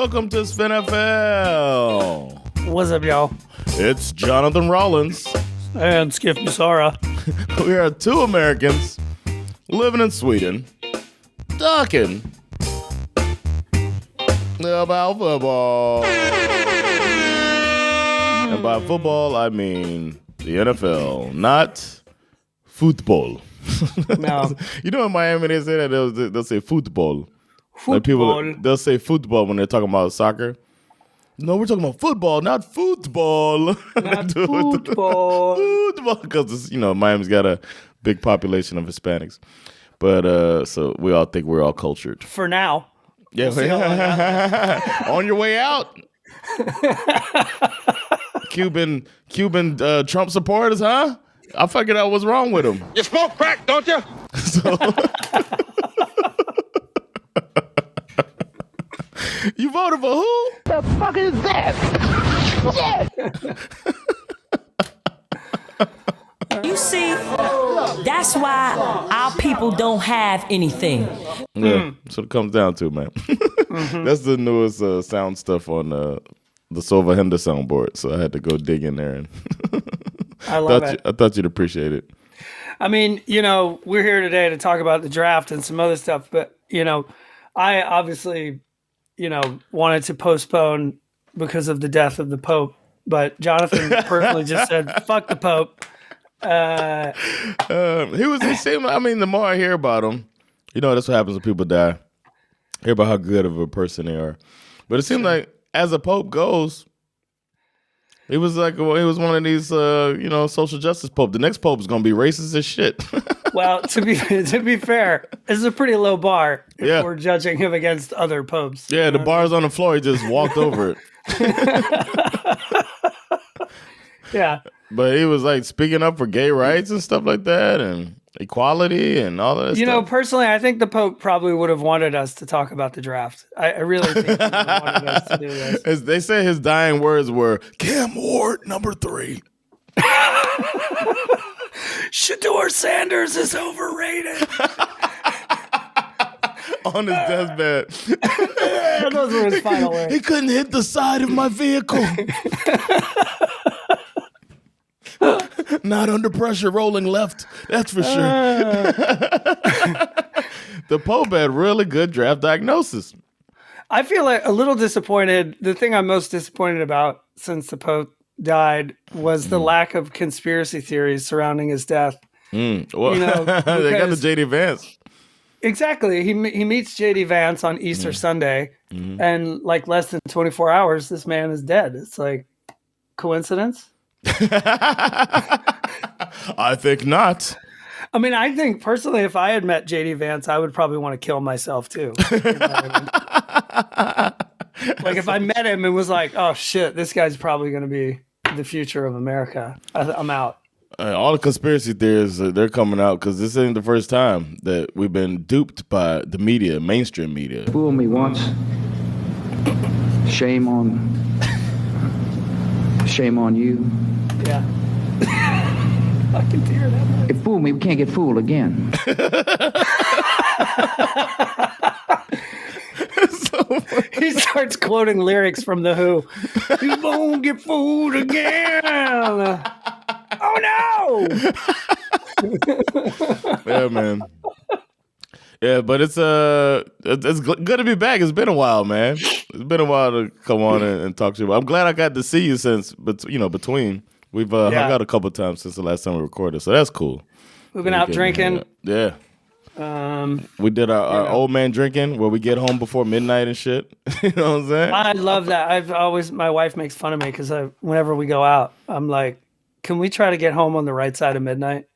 welcome to SveNFL. What's up, y'all? It's Jonathan Rollins. And Schif Musara. We are two Americans living in Sweden, talking about football. And by football, I mean the NFL, not football. No. You know in Miami they say that they'll say football. Football. Like people, they'll say football when they're talking about soccer. No, we're talking about football, not football. Not football. Football, because Miami's got a big population of Hispanics, but so we all think we're all cultured. For now. Yeah, on your way out. Cuban Trump supporters, huh? I figured out what's wrong with them. You smoke crack, don't you? You voted for who? The fuck is that? You see, that's why our people don't have anything. Yeah, that's what it comes down to, man. That's the newest sound stuff on the Sova Hender soundboard, so I had to go dig in there. And I love it. I thought you'd appreciate it. I mean, we're here today to talk about the draft and some other stuff, but, I obviously, wanted to postpone because of the death of the Pope, but Jonathan personally just said, fuck the Pope. He seemed, the more I hear about him, that's what happens when people die. Hear about how good of a person they are. But it seemed like as a Pope goes, he was one of these, social justice Pope. The next Pope is going to be racist as shit. Well, to be fair, it's a pretty low bar if we're judging him against other popes. Yeah, the bar's on the floor. He just walked over it. Yeah. But he was like speaking up for gay rights and stuff like that and equality and all that stuff. Personally, I think the Pope probably would have wanted us to talk about the draft. I really think he would have wanted us to do this. As they say his dying words were, Cam Ward, number 3. Shador Sanders is overrated. On his deathbed. Those were his final words. He couldn't hit the side of my vehicle. Not under pressure, rolling left. That's for sure. The Pope had really good draft diagnosis. I feel like a little disappointed. The thing I'm most disappointed about since the Pope died was the lack of conspiracy theories surrounding his death. Well, they got the J.D. Vance. Exactly. He meets J.D. Vance on Easter Sunday, and like less than 24 hours, this man is dead. It's like, coincidence? I think not. I mean, I think personally, if I had met J.D. Vance, I would probably want to kill myself too. Like if I met him and was like, oh shit, this guy's probably going to be the future of America, I'm out. All the conspiracy theories, they're coming out because this ain't the first time that we've been duped by the media, mainstream media. Fool me once. Shame on you. Yeah. I can hear that. If fool me, we can't get fooled again. He starts quoting lyrics from The Who. You won't get fooled again. Oh no! Yeah, man. Yeah, but it's good to be back. It's been a while, man. It's been a while to come on and talk to you. I'm glad I got to see you since, but between we've hung out a couple times since the last time we recorded, so that's cool. We've been out drinking. Yeah. We did our old man drinking where we get home before midnight and shit. You know what I'm saying? I love that. My wife makes fun of me because whenever we go out, I'm like, can we try to get home on the right side of midnight?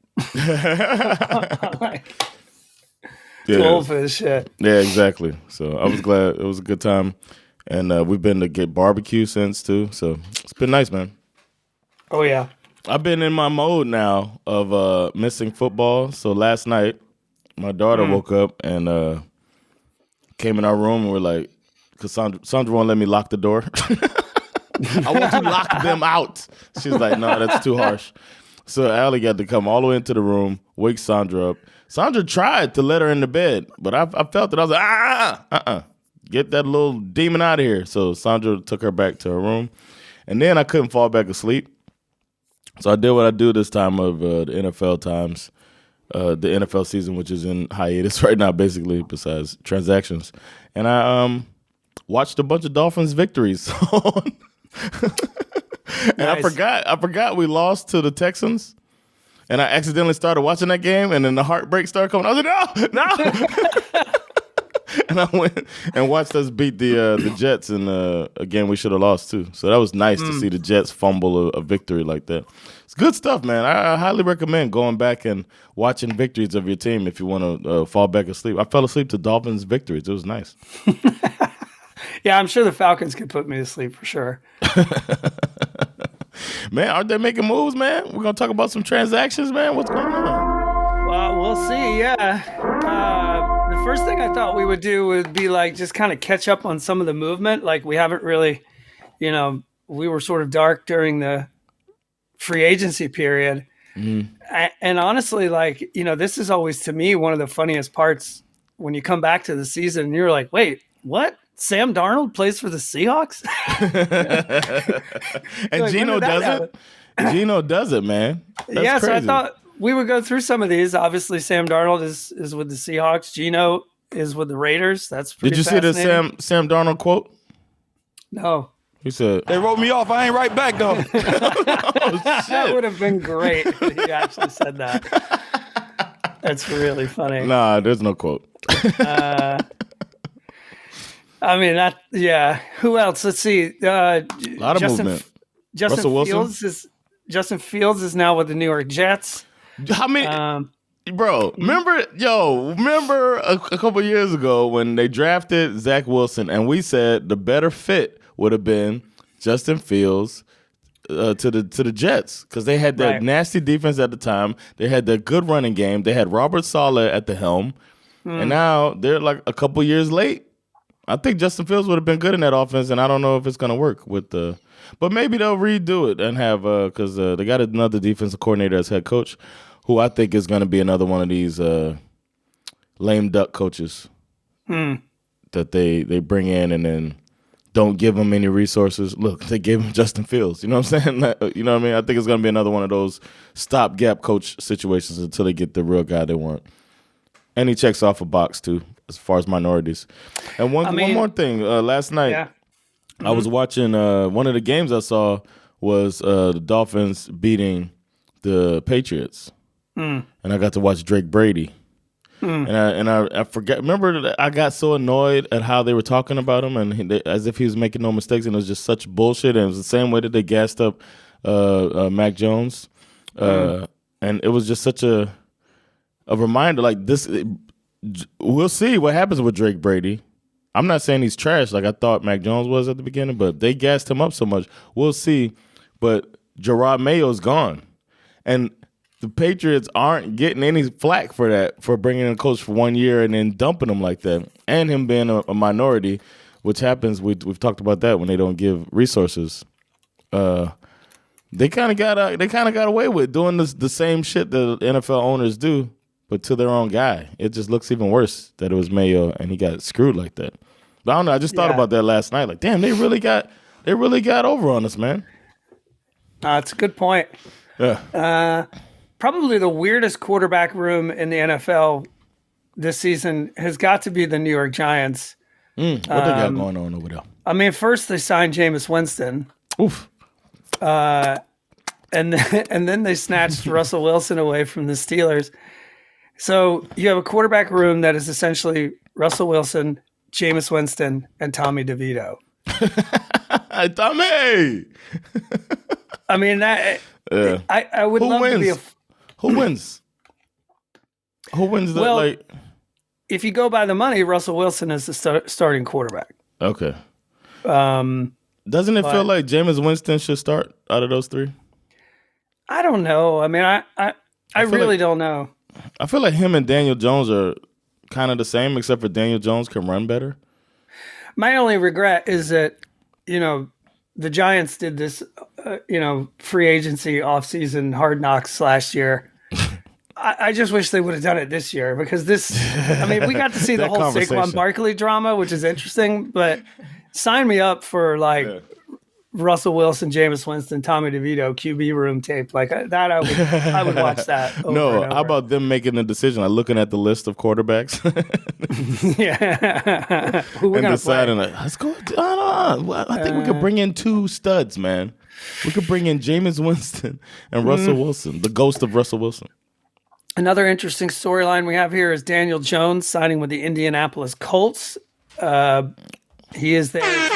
Too old for this shit. Yeah, exactly. So I was glad it was a good time. And we've been to get barbecue since too. So it's been nice, man. Oh, yeah. I've been in my mode now of missing football. So last night, my daughter woke up and came in our room and we're like, because Sandra won't let me lock the door. I want to lock them out. She's like, no, that's too harsh. So Allie got to come all the way into the room, wake Sandra up. Sandra tried to let her in the bed, but I felt it. I was like, get that little demon out of here. So Sandra took her back to her room. And then I couldn't fall back asleep. So I did what I do this time of the NFL times, the NFL season, which is in hiatus right now, basically, besides transactions. And I watched a bunch of Dolphins victories. And Nice. I forgot we lost to the Texans. And I accidentally started watching that game, and then the heartbreak started coming. I was like, no. And I went and watched us beat the Jets in a game we should have lost too. So that was nice to see the Jets fumble a victory like that. It's good stuff, man. I highly recommend going back and watching victories of your team if you want to fall back asleep. I fell asleep to Dolphins victories. It was nice. Yeah, I'm sure the Falcons could put me to sleep for sure. Man, aren't they making moves, man? We're going to talk about some transactions, man. What's going on? Well, we'll see. Yeah. The first thing I thought we would do would be like just kind of catch up on some of the movement. Like we haven't really, we were sort of dark during the free agency period. And honestly, like, this is always to me one of the funniest parts when you come back to the season and you're like, wait, what? Sam Darnold plays for the Seahawks? And Like, Gino when did that does it. Gino does it, man. That's So I crazy. thought we would go through some of these. Obviously, Sam Darnold is with the Seahawks. Gino is with the Raiders. That's pretty Did you see the fascinating. Sam Darnold quote? No. He said, They wrote me off. I ain't right back, though. That would have been great if he actually said that. That's really funny. nah, there's no quote. I mean, who else? Let's see. A lot of movement. Russell Wilson? Justin Fields is now with the New York Jets. How many... Bro, remember a couple years ago when they drafted Zach Wilson and we said the better fit would have been Justin Fields to the Jets because they had that nasty defense at the time. They had the good running game. They had Robert Saleh at the helm. And now they're like a couple years late. I think Justin Fields would have been good in that offense, and I don't know if it's going to work with the. But maybe they'll redo it and have because they got another defensive coordinator as head coach, who I think is going to be another one of these lame duck coaches that they bring in and then don't give him any resources. Look, they gave him Justin Fields. You know what I'm saying? You know what I mean? I think it's going to be another one of those stopgap coach situations until they get the real guy they want. And he checks off a box too, as far as minorities. And one more thing. Last night, I was watching one of the games I saw was the Dolphins beating the Patriots, and I got to watch Drake Brady. And I forgot. Remember that I got so annoyed at how they were talking about him, and as if he was making no mistakes, and it was just such bullshit. And it was the same way that they gassed up Mac Jones, and it was just such a reminder. Like this, we'll see what happens with Drake Brady. I'm not saying he's trash like I thought Mac Jones was at the beginning, but they gassed him up so much. We'll see. But Gerard Mayo's gone, and the Patriots aren't getting any flack for that, for bringing in a coach for 1 year and then dumping him like that, and him being a minority, which happens. We've talked about that when they don't give resources. They kind of got away with doing the same shit that NFL owners do, but to their own guy. It just looks even worse that it was Mayo and he got screwed like that. But I don't know. I just thought about that last night. Like, damn, they really got over on us, man. It's a good point. Yeah. Probably the weirdest quarterback room in the NFL this season has got to be the New York Giants. What they got going on over there? I mean, first they signed Jameis Winston. Oof. And then they snatched Russell Wilson away from the Steelers. So you have a quarterback room that is essentially Russell Wilson, Jameis Winston, and Tommy DeVito. Tommy! I mean, that I would love to be a... Who wins? Who wins the if you go by the money, Russell Wilson is the starting quarterback. Okay. Doesn't it feel like Jameis Winston should start out of those three? I don't know. I mean, I really don't know. I feel like him and Daniel Jones are kind of the same, except for Daniel Jones can run better. My only regret is that, the Giants did this, free agency offseason hard knocks last year. I just wish they would have done it this year because we got to see the whole Saquon Barkley drama, which is interesting, but sign me up for Russell Wilson, Jameis Winston, Tommy DeVito, QB room tape like that. I would watch that. How about them making the decision? Like looking at the list of quarterbacks, who we're and gonna deciding play. let's go. I think we could bring in 2 studs, man. We could bring in Jameis Winston and Russell Wilson, the ghost of Russell Wilson. Another interesting storyline we have here is Daniel Jones signing with the Indianapolis Colts. He is there.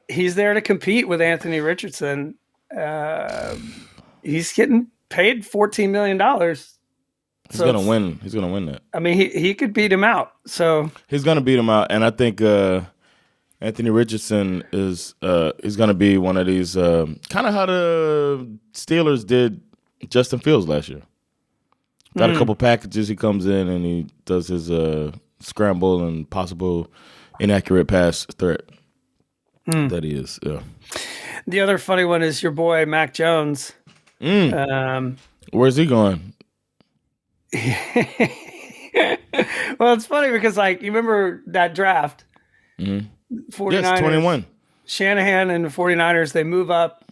He's there to compete with Anthony Richardson. He's getting paid $14 million. He's gonna win. He's gonna win that. He could beat him out. So he's gonna beat him out, and I think Anthony Richardson is he's gonna be one of these kind of how the Steelers did Justin Fields last year. Got a couple packages. He comes in and he does his scramble and possible inaccurate pass threat. That he is. Yeah. The other funny one is your boy Mac Jones. Where's he going? Well, it's funny because you remember that draft. 49ers, yes, 21. Shanahan and the 49ers, they move up,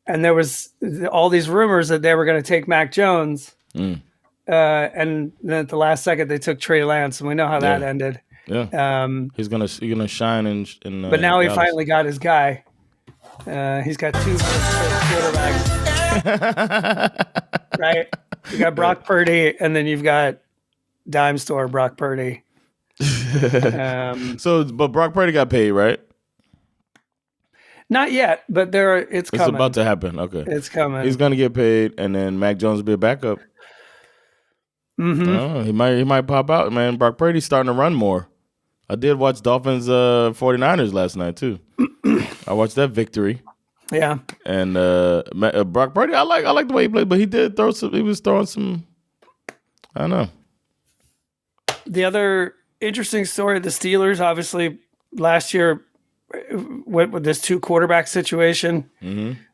and there was all these rumors that they were going to take Mac Jones. And then at the last second, they took Trey Lance, and we know how that ended. Yeah, he's gonna shine in but now he Dallas. finally got his guy. He's got 2 quarterbacks, right? You got Brock Purdy, and then you've got dime store Brock Purdy. But Brock Purdy got paid, right? Not yet, but it's coming. It's about to happen. Okay, it's coming. He's gonna get paid, and then Mac Jones will be a backup. He might pop out, man. Brock Purdy's starting to run more. I did watch Dolphins 49ers last night too. I watched that victory. Yeah. And Brock Purdy, I like the way he played, but he did throw some. He was throwing some. I don't know. The other interesting story: the Steelers, obviously, last year went with this 2 quarterback situation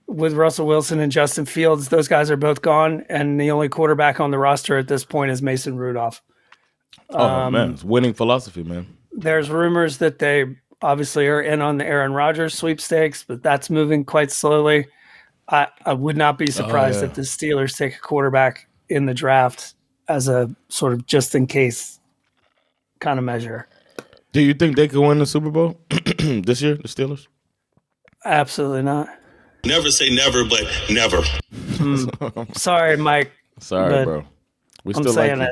with Russell Wilson and Justin Fields. Those guys are both gone, and the only quarterback on the roster at this point is Mason Rudolph. Oh man, it's winning philosophy, man. There's rumors that they obviously are in on the Aaron Rodgers sweepstakes, but that's moving quite slowly. I would not be surprised if the Steelers take a quarterback in the draft as a sort of just in case kind of measure. Do you think they could win the Super Bowl this year, the Steelers? Absolutely not. Never say never, but never. Sorry, Mike. Sorry, bro. We I'm still saying like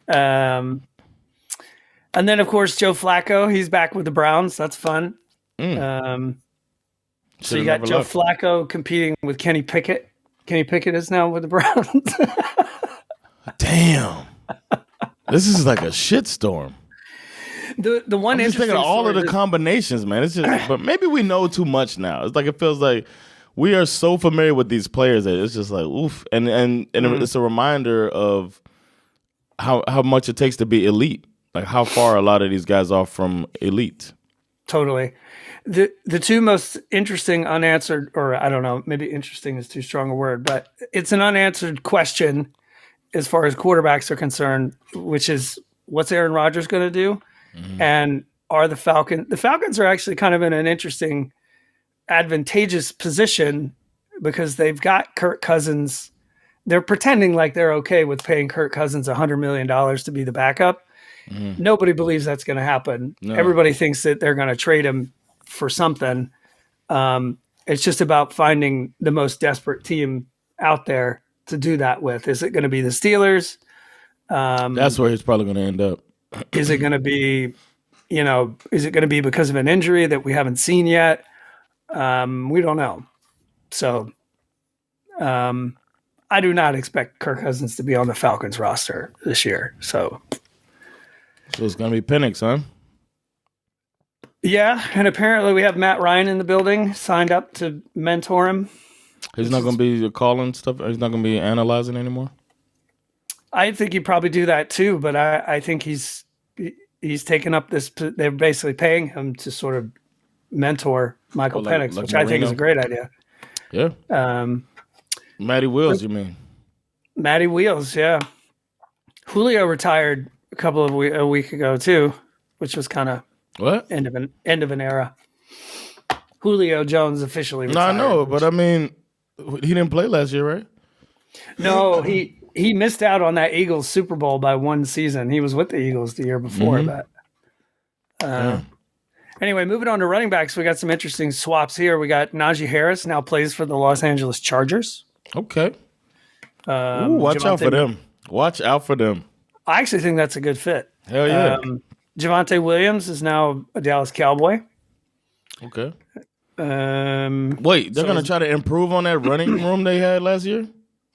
it. And then, of course, Joe Flacco. He's back with the Browns. That's fun. So you got Joe Flacco competing with Kenny Pickett. Kenny Pickett is now with the Browns. Damn. This is like a shitstorm. The one I'm just thinking of all of the story combinations, man. It's just, but maybe we know too much now. It's like it feels like we are so familiar with these players that it's just like oof, and it's a reminder of how much it takes to be elite. Like how far a lot of these guys are from elite. Totally. The 2 most interesting unanswered, or I don't know, maybe interesting is too strong a word, but it's an unanswered question as far as quarterbacks are concerned, which is what's Aaron Rodgers going to do? And are the Falcons are actually kind of in an interesting, advantageous position because they've got Kirk Cousins. They're pretending like they're okay with paying Kirk Cousins $100 million to be the backup. Nobody believes that's going to happen. No. Everybody thinks that they're going to trade him for something. It's just about finding the most desperate team out there to do that with. Is it going to be the Steelers? That's where he's probably going to end up. Is it going to be, is it going to be because of an injury that we haven't seen yet? We don't know. So I do not expect Kirk Cousins to be on the Falcons roster this year. So it's going to be Penix, huh? Yeah, and apparently we have Matt Ryan in the building, signed up to mentor him. He's not going to be calling stuff? He's not going to be analyzing anymore? I think he'd probably do that too, but I think he's taken up this. They're basically paying him to sort of mentor Michael Penix, which I think is a great idea. Yeah. Matty Wills, you mean? Matty Wheels, yeah. Julio retired a week ago too, which was kind of What? end of an era. Julio Jones officially No, retired. I know, but I mean, he didn't play last year, right? No, he missed out on that Eagles Super Bowl by one season. He was with the Eagles the year before, but anyway, moving on to running backs, we got some interesting swaps here. We got Najee Harris now plays for the Los Angeles Chargers. Okay. Watch out for them. Watch out for them. I actually think that's a good fit. Hell yeah. Javonte Williams is now a Dallas Cowboy. Okay. Wait, they're going to try to improve on that running room they had last year?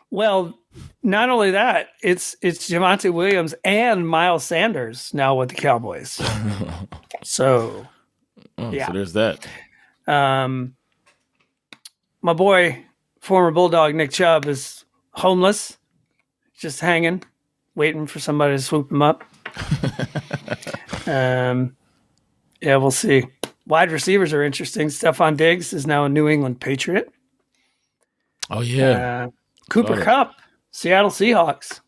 Well, not only that, it's Javonte Williams and Miles Sanders now with the Cowboys. So there's that. My boy, former Bulldog Nick Chubb, is homeless, just hanging, waiting for somebody to swoop him up. We'll see. Wide receivers are interesting. Stephon Diggs is now a New England Patriot. Oh, yeah. Cooper Kupp, Seattle Seahawks.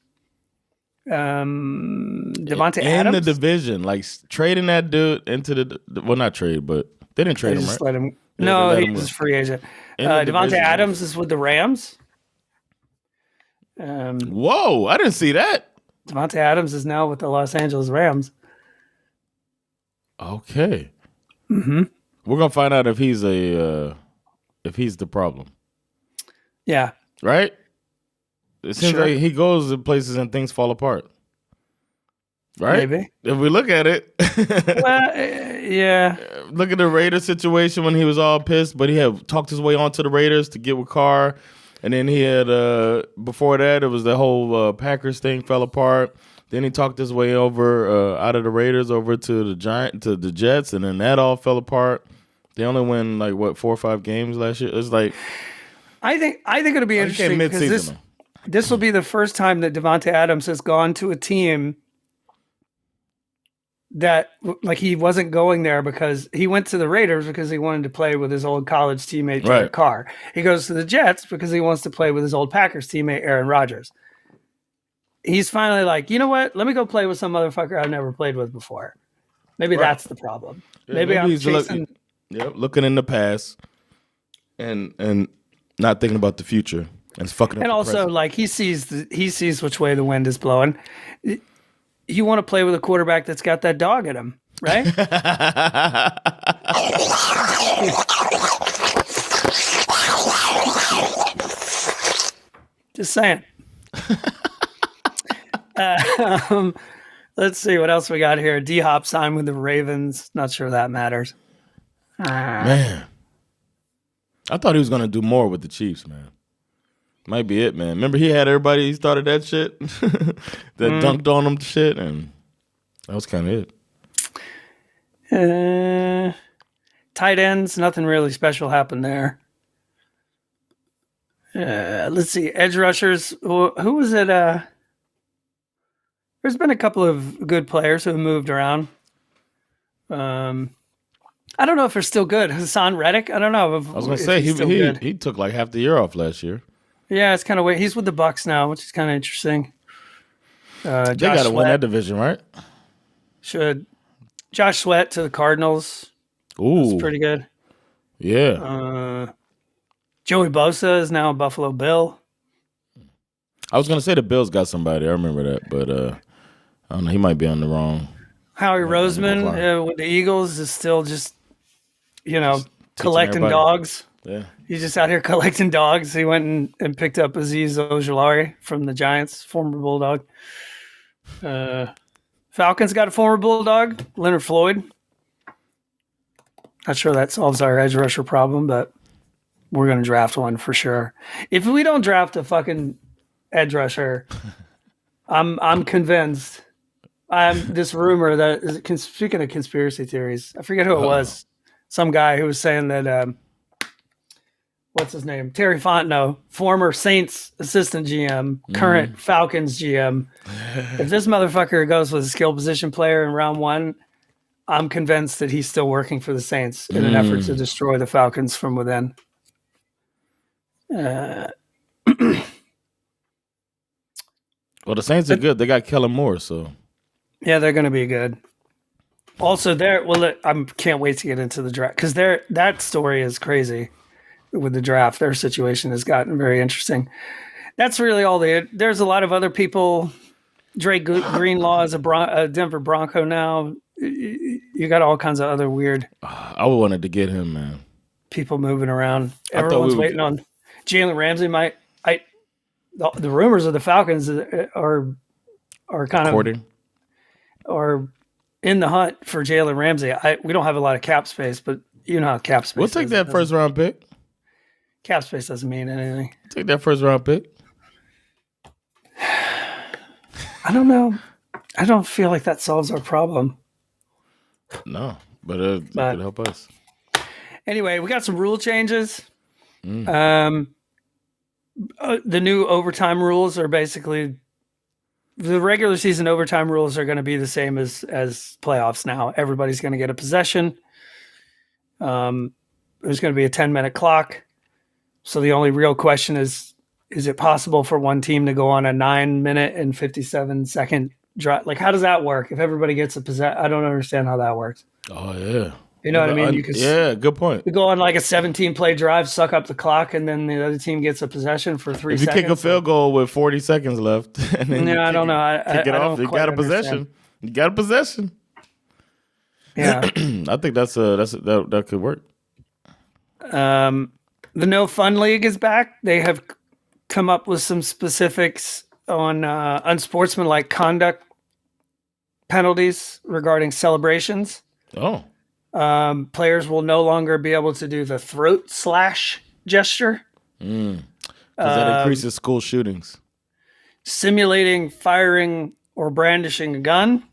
Devontae Adams. In the division, like trading that dude into not trade, but they didn't trade him, right? Let him. No, he was a free agent. Devontae Adams is with the Rams. Whoa, I didn't see that. Devontae Adams is now with the Los Angeles Rams. Okay. Mm-hmm. We're gonna find out if he's the problem. Yeah. Right? It seems like he goes to places and things fall apart. Right? Maybe. If we look at it. Well, yeah. Look at the Raiders situation when he was all pissed, but he had talked his way onto the Raiders to get with Carr. And then he had, before that, it was the whole Packers thing fell apart. Then he talked his way over out of the Raiders over to the Jets, and then that all fell apart. They only win 4 or 5 games last year. It's like I think it'll be interesting because this will be the first time that Devontae Adams has gone to a team that he wasn't going there because he went to the Raiders because he wanted to play with his old college teammate Derek Carr. He goes to the Jets because he wants to play with his old Packers teammate Aaron Rodgers. He's finally like, you know what? Let me go play with some motherfucker I've never played with before. Maybe that's the problem. Yeah, maybe I'm he's chasing. Looking in the past and not thinking about the future and fucking. And also, he sees which way the wind is blowing. You want to play with a quarterback that's got that dog in him, right? Just saying. Let's see what else we got here. D-Hop signed with the Ravens. Not sure that matters. Man, I thought he was going to do more with the Chiefs, man. Might be it, man. Remember he had everybody, he started that shit that dunked on him shit, and that was kind of it. Tight ends, nothing really special happened there. Let's see. Edge rushers. Who was it? There's been a couple of good players who have moved around. I don't know if they're still good. Hassan Reddick. I don't know. I was going to say he took like half the year off last year. Yeah, it's kind of weird. He's with the Bucks now, which is kind of interesting. They got to win that division, right? Should. Josh Sweat to the Cardinals. Ooh, that's pretty good. Yeah. Joey Bosa is now a Buffalo Bill. I was going to say the Bills got somebody. I remember that, but I don't know. He might be on the wrong. Howie Roseman with the Eagles is still just collecting dogs. Yeah. He's just out here collecting dogs. He went and picked up Azeez Ojulari from the Giants, former Bulldog. Falcons got a former Bulldog, Leonard Floyd. Not sure that solves our edge rusher problem, but we're going to draft one for sure. If we don't draft a fucking edge rusher, I'm convinced. This rumor that speaking of conspiracy theories, I forget who it was. Some guy who was saying that what's his name? Terry Fontenot, former Saints assistant GM, current Falcons GM. If this motherfucker goes with a skill position player in round 1, I'm convinced that he's still working for the Saints in an effort to destroy the Falcons from within. Well, the Saints are good. They got Kellen Moore, so Yeah, they're going to be good. Also, I can't wait to get into the draft because that story is crazy with the draft. Their situation has gotten very interesting. That's really all there's a lot of other people. Drake Greenlaw is a Denver Bronco now. You got all kinds of other weird I wanted to get him, man. people moving around. Everyone's waiting on Jalen Ramsey. The rumors of the Falcons are kind According. of are in the hunt for Jalen Ramsey. We don't have a lot of cap space, but you know how cap space. We'll take that first round pick. Cap space doesn't mean anything. Take that first round pick. I don't know. I don't feel like that solves our problem. No, but it could help us. Anyway, we got some rule changes. The new overtime rules are basically the regular season overtime rules are going to be the same as playoffs now. Everybody's going to get a possession. There's going to be a 10-minute clock. So the only real question is it possible for one team to go on a 9-minute and 57-second drive? Like, how does that work? If everybody gets a possession, I don't understand how that works. Oh, yeah. You know what I mean? You good point. You go on like a 17-play drive, suck up the clock, and then the other team gets a possession for 3 seconds. If you kick a field goal with 40 seconds left, and then I don't know. Kick it off. You got a possession. You got a possession. Yeah, I think that could work. The No Fun League is back. They have come up with some specifics on unsportsmanlike conduct penalties regarding celebrations. Oh. Players will no longer be able to do the throat slash gesture. Because that increases school shootings. Simulating firing or brandishing a gun.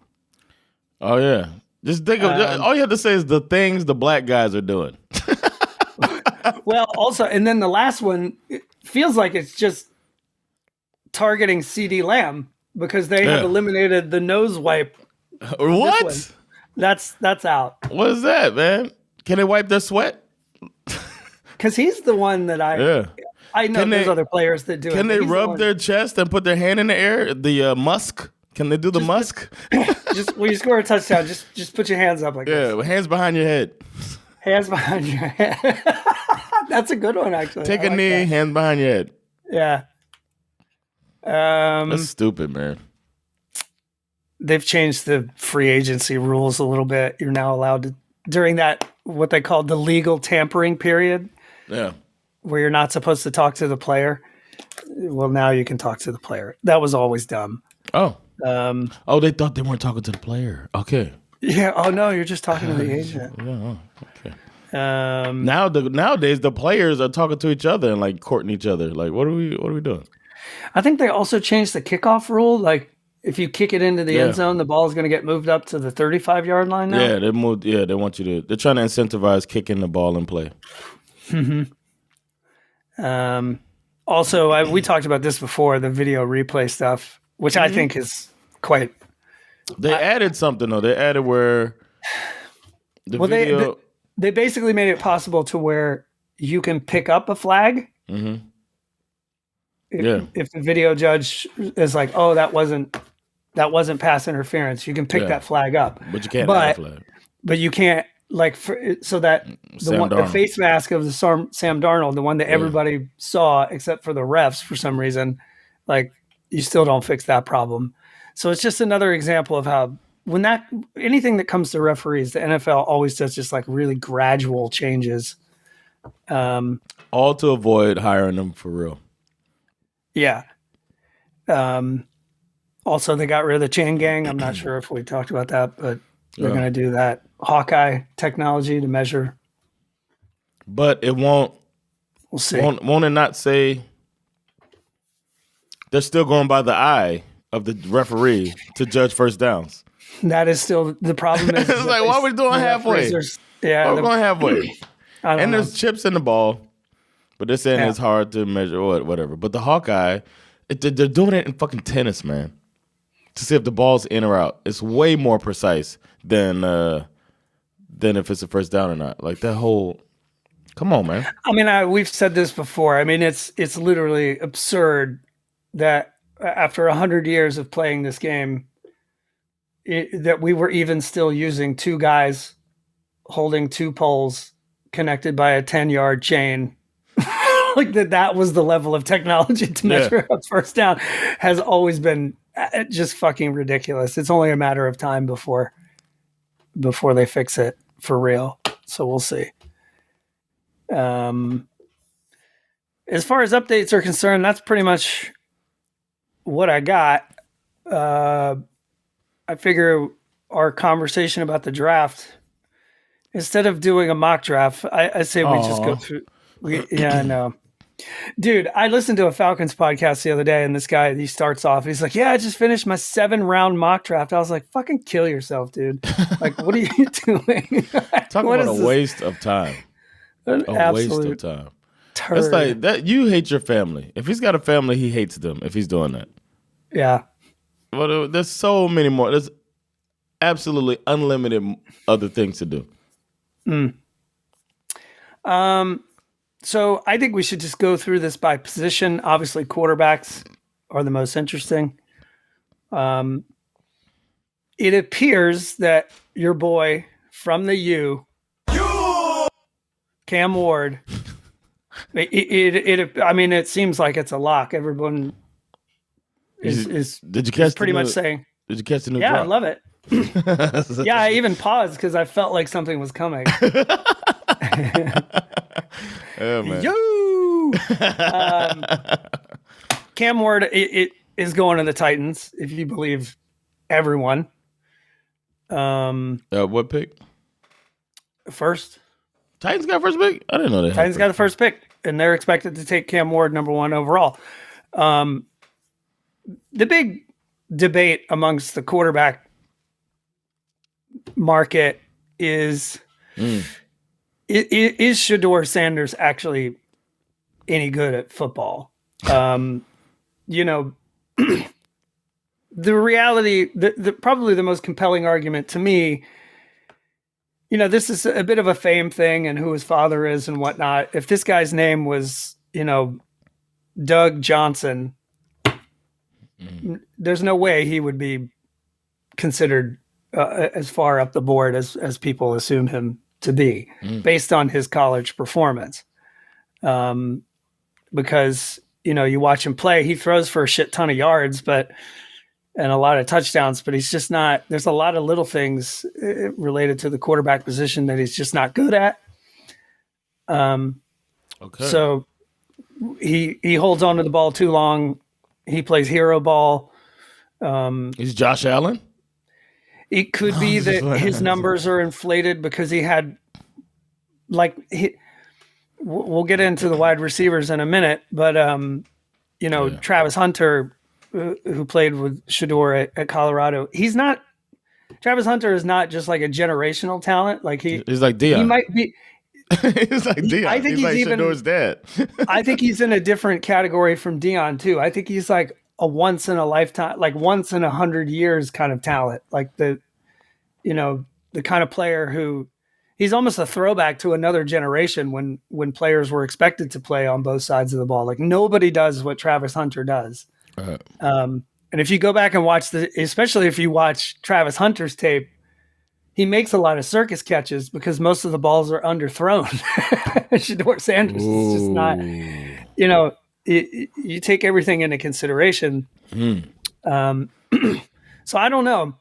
Oh, yeah. Just think of all you have to say is the things the black guys are doing. Well, also, and then the last one, it feels like it's just targeting CD Lamb because they have eliminated the nose wipe. What? That's out. What is that, man? Can they wipe their sweat? Because he's the one that I know there's other players that do it. Can they rub their chest and put their hand in the air? The musk? Can they do the musk? Just when you score a touchdown, just put your hands up like this. Yeah, with hands behind your head. Hands behind your head. That's a good one, actually. Take a knee, hands behind your head. Yeah. That's stupid, man. They've changed the free agency rules a little bit. You're now allowed to, during that, what they call the legal tampering period. Yeah. Where you're not supposed to talk to the player. Well, now you can talk to the player. That was always dumb. Oh. They thought they weren't talking to the player. Okay. Yeah. Oh no, you're just talking to the agent. Yeah. Okay. Nowadays the players are talking to each other and like courting each other. Like, what are we doing? I think they also changed the kickoff rule. Like, if you kick it into the end zone, the ball is going to get moved up to the 35-yard line now. Yeah, they moved. Yeah, they want you to. They're trying to incentivize kicking the ball in play. Also, we talked about this before, the video replay stuff, which I think is quite. They added something though. They added where the video. They basically made it possible to where you can pick up a flag. Mm-hmm. If the video judge is like, "Oh, that wasn't pass interference," you can pick that flag up. But you can't add a flag. But you can't so that the face mask of the Sam Darnold, the one that everybody saw except for the refs for some reason, like you still don't fix that problem. So it's just another example of how anything that comes to referees, the NFL always does just like really gradual changes. All to avoid hiring them for real. Yeah. Also, they got rid of the chain gang. I'm not sure if we talked about that, but they're going to do that Hawkeye technology to measure. But it won't. We'll see. Won't it not say they're still going by the eye of the referee to judge first downs? That is still the problem. Is it's like, why are we doing halfway? Yeah, we're going halfway. And know. there's chips in the ball, but they're saying it's hard to measure or whatever. But the Hawkeye, they're doing it in fucking tennis, man, to see if the ball's in or out. It's way more precise than if it's a first down or not. Like that whole Come on, man. I mean, we've said this before. I mean, it's literally absurd that after 100 years of playing this game, that we were even still using two guys holding two poles connected by a 10-yard chain. Like that was the level of technology to measure a first down has always been just fucking ridiculous. It's only a matter of time before they fix it for real. So we'll see. As far as updates are concerned, that's pretty much what I got. I figure our conversation about the draft, instead of doing a mock draft, I say we just go through. I know. Dude, I listened to a Falcons podcast the other day, and this guy, he starts off, he's like, yeah, I just finished my 7-round mock draft. I was like, fucking kill yourself, dude. Like, what are you doing? Talk about a waste of time. A waste of time. Turd. It's like that. You hate your family. If he's got a family, he hates them if he's doing that. Yeah. Well, there's so many more. There's absolutely unlimited other things to do. So I think we should just go through this by position. Obviously, quarterbacks are the most interesting. It appears that your boy from the U, Cam Ward, I mean, it seems like it's a lock. Everyone is Did you catch pretty much saying. Did you catch the new Yeah, drop? I love it. Yeah, I even paused because I felt like something was coming. Oh, man. Yo! Cam Ward it is going to the Titans, if you believe everyone. What pick? First. Titans got first pick? I didn't know that. Titans got the first pick, and they're expected to take Cam Ward number 1 overall. The big debate amongst the quarterback market is is Shedeur Sanders actually any good at football? You know, the reality, the probably the most compelling argument to me, you know, this is a bit of a fame thing and who his father is and whatnot. If this guy's name was, you know, Doug Johnson, there's no way he would be considered as far up the board as people assume him to be based on his college performance. Because, you know, you watch him play, he throws for a shit ton of yards, and a lot of touchdowns, but he's just not, there's a lot of little things related to the quarterback position that he's just not good at. Okay. So he holds on to the ball too long. He plays hero ball. Is Josh Allen? It could be that his numbers are inflated because he had, we'll get into the wide receivers in a minute, but, you know, Travis Hunter, who played with Shedeur at Colorado, Travis Hunter is not just like a generational talent. Like he's like Dion. He might be. He's like Dion. I think he's like even Shedeur's dad. I think he's in a different category from Dion too. I think he's like a once in a lifetime, like once in 100 years kind of talent. Like the kind of player who he's almost a throwback to another generation when players were expected to play on both sides of the ball. Like nobody does what Travis Hunter does. And if you go back and watch especially if you watch Travis Hunter's tape, he makes a lot of circus catches because most of the balls are underthrown. Shedeur Sanders is just not, you know, you take everything into consideration. So I don't know,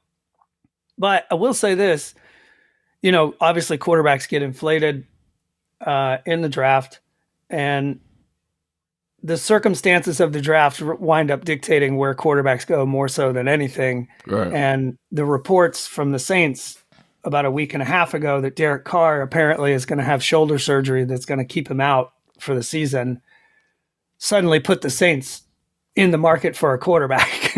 but I will say this, you know, obviously quarterbacks get inflated in the draft, and the circumstances of the draft wind up dictating where quarterbacks go more so than anything. Right. And the reports from the Saints about a week and a half ago that Derek Carr apparently is going to have shoulder surgery that's going to keep him out for the season suddenly put the Saints in the market for a quarterback.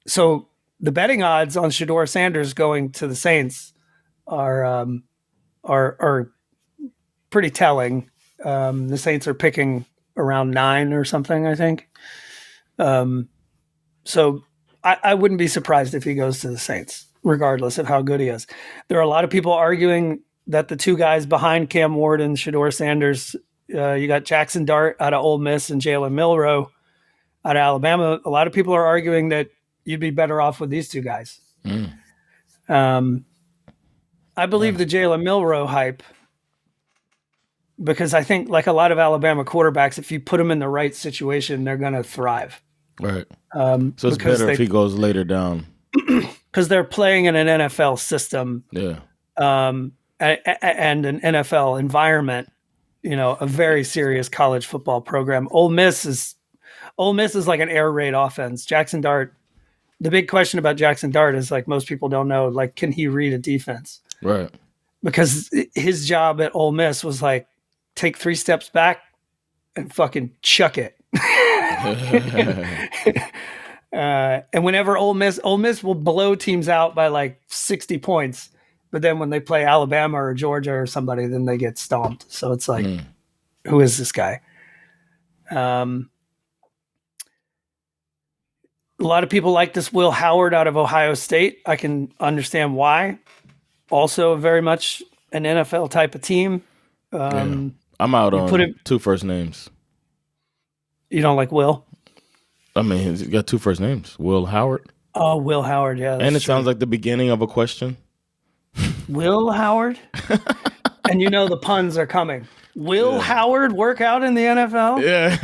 So the betting odds on Shedeur Sanders going to the Saints are pretty telling. The Saints are picking around 9 or something, I think. So I wouldn't be surprised if he goes to the Saints, regardless of how good he is. There are a lot of people arguing that the two guys behind Cam Ward and Shador Sanders, you got Jackson Dart out of Ole Miss and Jalen Milroe out of Alabama. A lot of people are arguing that you'd be better off with these two guys. I believe the Jalen Milroe hype, because I think, like a lot of Alabama quarterbacks, if you put them in the right situation, they're going to thrive. Right. So it's better if he goes later down. Because they're playing in an NFL system. Yeah. And an NFL environment, a very serious college football program. Ole Miss is like an air raid offense. Jackson Dart, the big question about Jackson Dart is, like, most people don't know, like, can he read a defense? Right. Because his job at Ole Miss was like, take 3 steps back and fucking chuck it. And whenever Ole Miss will blow teams out by like 60 points. But then when they play Alabama or Georgia or somebody, then they get stomped. So it's like, who is this guy? A lot of people like this Will Howard out of Ohio State. I can understand why. Also very much an NFL type of team. I'm out on 2 first names. You don't like Will? I mean, he's got 2 first names. Will Howard. Oh, Will Howard, yeah. And it sounds like the beginning of a question. Will Howard? And the puns are coming. Will Howard work out in the NFL? Yeah.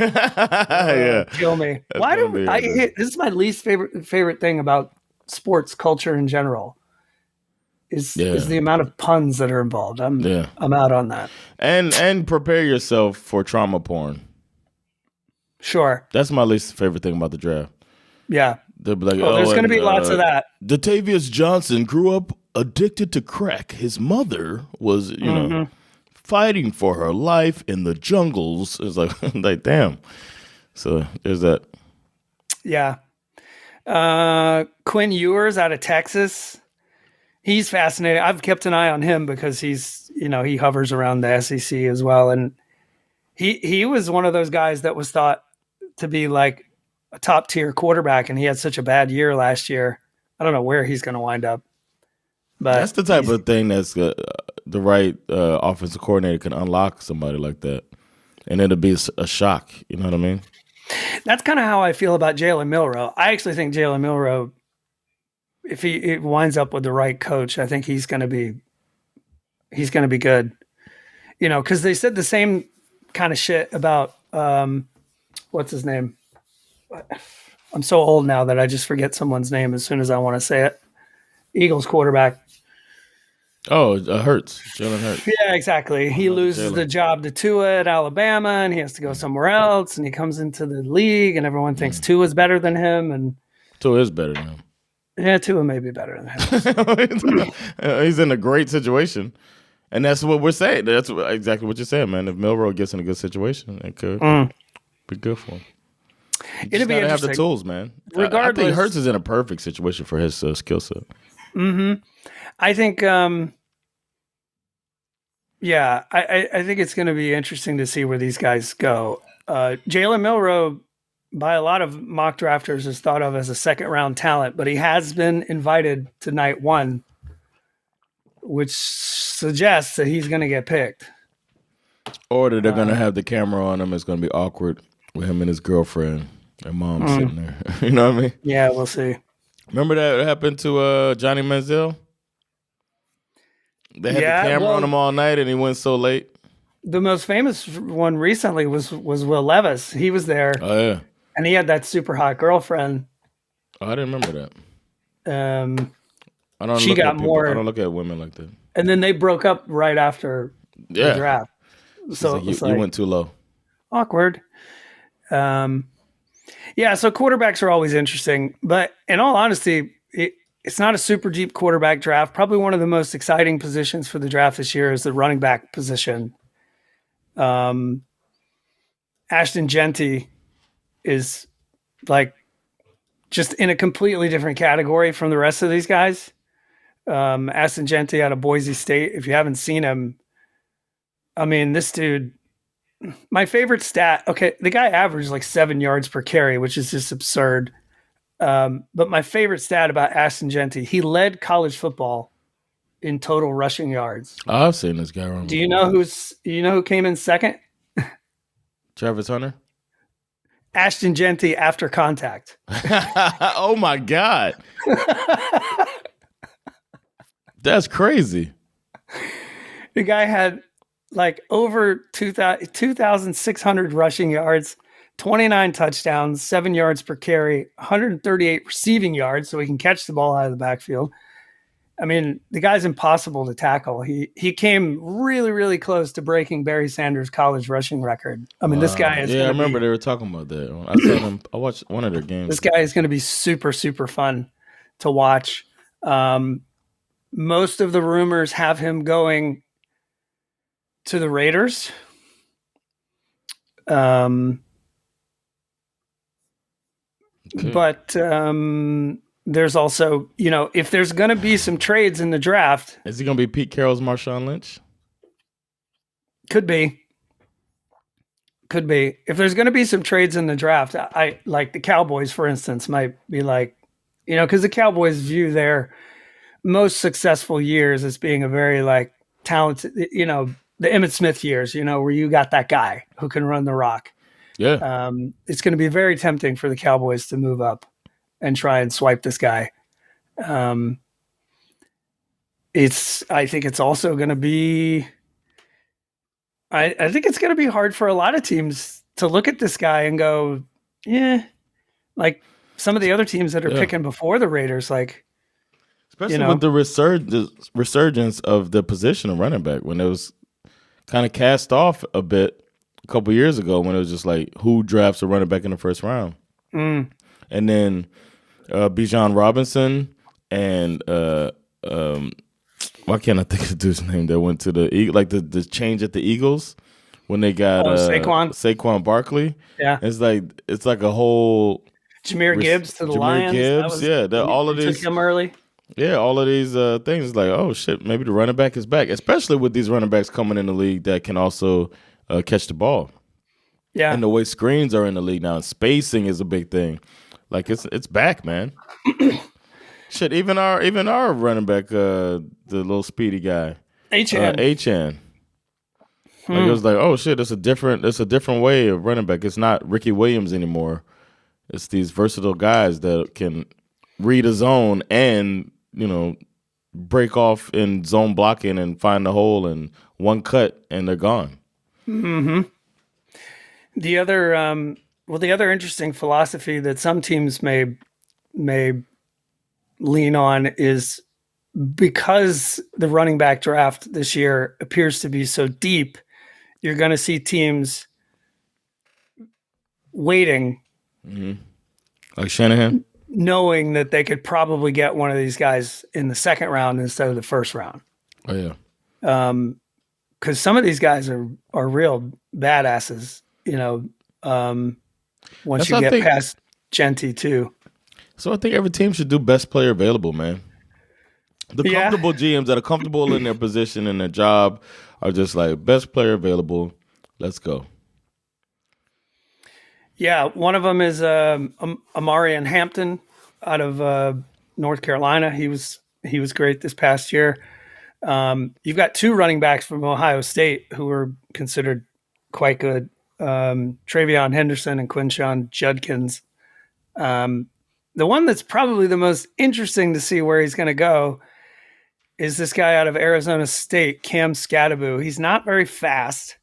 Yeah. Kill me. Why do this is my least favorite thing about sports culture in general is the amount of puns that are involved. I'm out on that. And prepare yourself for trauma porn. Sure. That's my least favorite thing about the draft. Yeah. They'll be like, there's going to be lots of that. Datavius Johnson grew up addicted to crack. His mother was, fighting for her life in the jungles. It's like damn. So there's that. Yeah. Quinn Ewers out of Texas. He's fascinating. I've kept an eye on him because he's, he hovers around the SEC as well. And he was one of those guys that was thought to be like a top tier quarterback, and he had such a bad year last year. I don't know where he's going to wind up. But that's the type of thing that's the right offensive coordinator can unlock somebody like that, and it'll be a shock. You know what I mean? That's kind of how I feel about Jalen Milroe. I actually think Jalen Milroe, if he winds up with the right coach, I think he's going to be good. Because they said the same kind of shit about what's his name? I'm so old now that I just forget someone's name as soon as I want to say it. Eagles quarterback. Oh, Hurts. Jalen Hurts. Yeah, exactly. He loses the job to Tua at Alabama, and he has to go somewhere else, and he comes into the league, and everyone thinks Tua's better than him. And Tua is better than him. Yeah, Tua may be better than him. He's in a great situation. And that's what we're saying. That's exactly what you're saying, man. If Milroe gets in a good situation, it could be good for him. It'd be interesting. Have the tools, man. Regardless, I think Hurts is in a perfect situation for his skill set. Mm-hmm. I think, I think it's going to be interesting to see where these guys go. Jalen Milroe, by a lot of mock drafters, is thought of as a second-round talent, but he has been invited to night 1, which suggests that he's going to get picked. Or that they're going to have the camera on him. It's going to be awkward with him and his girlfriend and mom sitting there. You know what I mean? Yeah, we'll see. Remember that happened to Johnny Manziel? They had the camera on him all night, and he went so late. The most famous one recently was Will Levis. He was there. Oh, yeah. And he had that super hot girlfriend. Oh, I didn't remember that. I don't. She got more. I don't look at women like that. And then they broke up right after the draft. So like, you went too low. Awkward. So quarterbacks are always interesting, but in all honesty, it's not a super deep quarterback draft. Probably one of the most exciting positions for the draft this year is the running back position. Ashton Genty is like just in a completely different category from the rest of these guys. Ashton Genty out of Boise State. If you haven't seen him, I mean, this dude, my favorite stat. Okay. The guy averaged like 7 yards per carry, which is just absurd. But my favorite stat about Ashton Genty, he led college football in total rushing yards. Oh, I've seen this guy run. Do you know who came in second? Travis Hunter? Ashton Genty after contact. Oh my God. That's crazy. The guy had like over 2,600 rushing yards, 29 touchdowns, 7 yards per carry, 138 receiving yards, so he can catch the ball out of the backfield. I mean, the guy's impossible to tackle. He came really, really close to breaking Barry Sanders' college rushing record. I mean, this guy is. Yeah, I remember they were talking about that. I saw them. I watched one of their games. This guy is going to be super, super fun to watch. Most of the rumors have him going to the Raiders. But there's also, if there's going to be some trades in the draft. Is he going to be Pete Carroll's Marshawn Lynch? Could be. If there's going to be some trades in the draft, I like the Cowboys, for instance, might be like, because the Cowboys view their most successful years as being a very like talented, the Emmitt Smith years, where you got that guy who can run the rock. Yeah. It's going to be very tempting for the Cowboys to move up and try and swipe this guy. I think it's also going to be, I think it's going to be hard for a lot of teams to look at this guy and go, yeah, like some of the other teams that are picking before the Raiders, like, especially with the resurgence of the position of running back, when it was kind of cast off a bit a couple years ago, when it was just like, who drafts a running back in the first round? And then Bijan Robinson and why can't I think of the dude's name that went to the change at the Eagles when they got Saquon Barkley? Yeah, it's like a whole Jahmyr Gibbs to the Lions. Gibbs, all of these took him early. Yeah, all of these things like, oh shit, maybe the running back is back, especially with these running backs coming in the league that can also catch the ball. Yeah, and the way screens are in the league now, and spacing is a big thing. Like it's back, man. Shit, even our running back, the little speedy guy, Achan. Like it was like, oh shit, it's a different way of running back. It's not Ricky Williams anymore. It's these versatile guys that can read a zone and break off in zone blocking and find the hole and one cut and they're gone. Mm-hmm. The other interesting philosophy that some teams may lean on is, because the running back draft this year appears to be so deep, you're going to see teams waiting, like Shanahan, knowing that they could probably get one of these guys in the second round instead of the first round. Oh yeah, because some of these guys are real badasses. Once you get past Genty too. So I think every team should do best player available, man. The comfortable GMs that are comfortable in their position and their job are just like, best player available. Let's go. Yeah, one of them is Amarian Hampton out of North Carolina. He was great this past year. You've got two running backs from Ohio State who were considered quite good. Travion Henderson and Quinshon Judkins. The one that's probably the most interesting to see where he's going to go is this guy out of Arizona State, Cam Scadaboo. He's not very fast,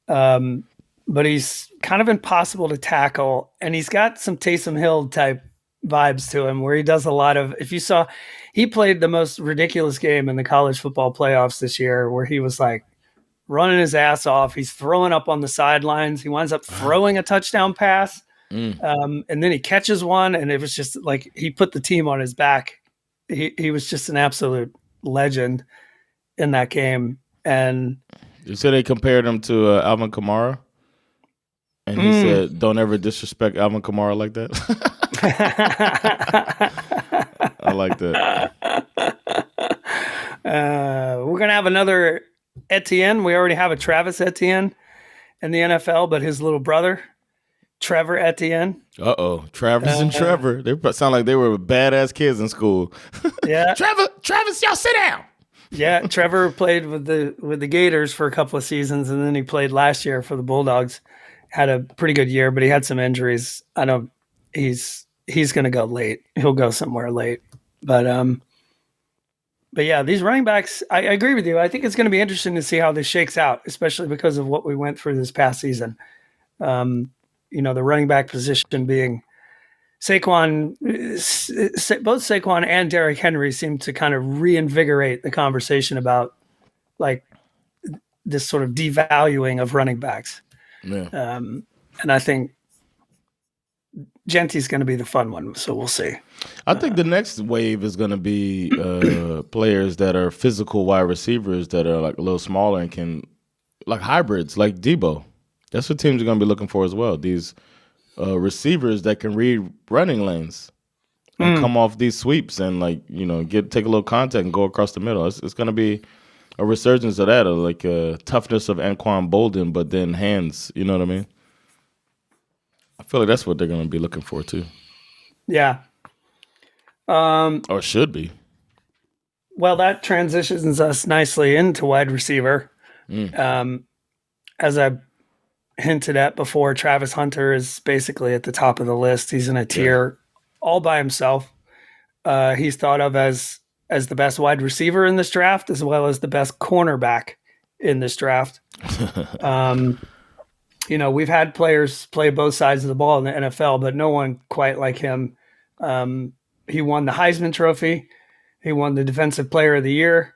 but he's kind of impossible to tackle, and he's got some Taysom Hill type vibes to him, where he does a lot of, if you saw, he played the most ridiculous game in the college football playoffs this year, where he was like running his ass off. He's throwing up on the sidelines. He winds up throwing a touchdown pass. And then he catches one, and it was just like he put the team on his back. He was just an absolute legend in that game. And you said they compared him to Alvin Kamara, and he said, "Don't ever disrespect Alvin Kamara like that." I like that. We're gonna have another Etienne. We already have a Travis Etienne in the NFL, but his little brother, Trevor Etienne. Travis and Trevor. They sound like they were badass kids in school. Yeah. Travis, y'all sit down. Yeah, Trevor played with the Gators for a couple of seasons, and then he played last year for the Bulldogs. Had a pretty good year, but he had some injuries. I don't. He's going to go late. He'll go somewhere late. But yeah, these running backs. I agree with you. I think it's going to be interesting to see how this shakes out, especially because of what we went through this past season. The running back position being Saquon, both Saquon and Derrick Henry seem to kind of reinvigorate the conversation about like this sort of devaluing of running backs. Yeah. And I think Genty's going to be the fun one, so we'll see. I think the next wave is going to be players that are physical wide receivers that are like a little smaller and can like hybrids, like Debo. That's what teams are going to be looking for as well. These receivers that can read running lanes and come off these sweeps and take a little contact and go across the middle. It's going to be a resurgence of that, like toughness of Anquan Bolden, but then hands. You know what I mean? I feel like that's what they're going to be looking for too. Yeah. Or should be. Well, that transitions us nicely into wide receiver. As I hinted at before, Travis Hunter is basically at the top of the list. He's in a tier all by himself. He's thought of as the best wide receiver in this draft, as well as the best cornerback in this draft. We've had players play both sides of the ball in the NFL, but no one quite like him. He won the Heisman Trophy. He won the Defensive Player of the Year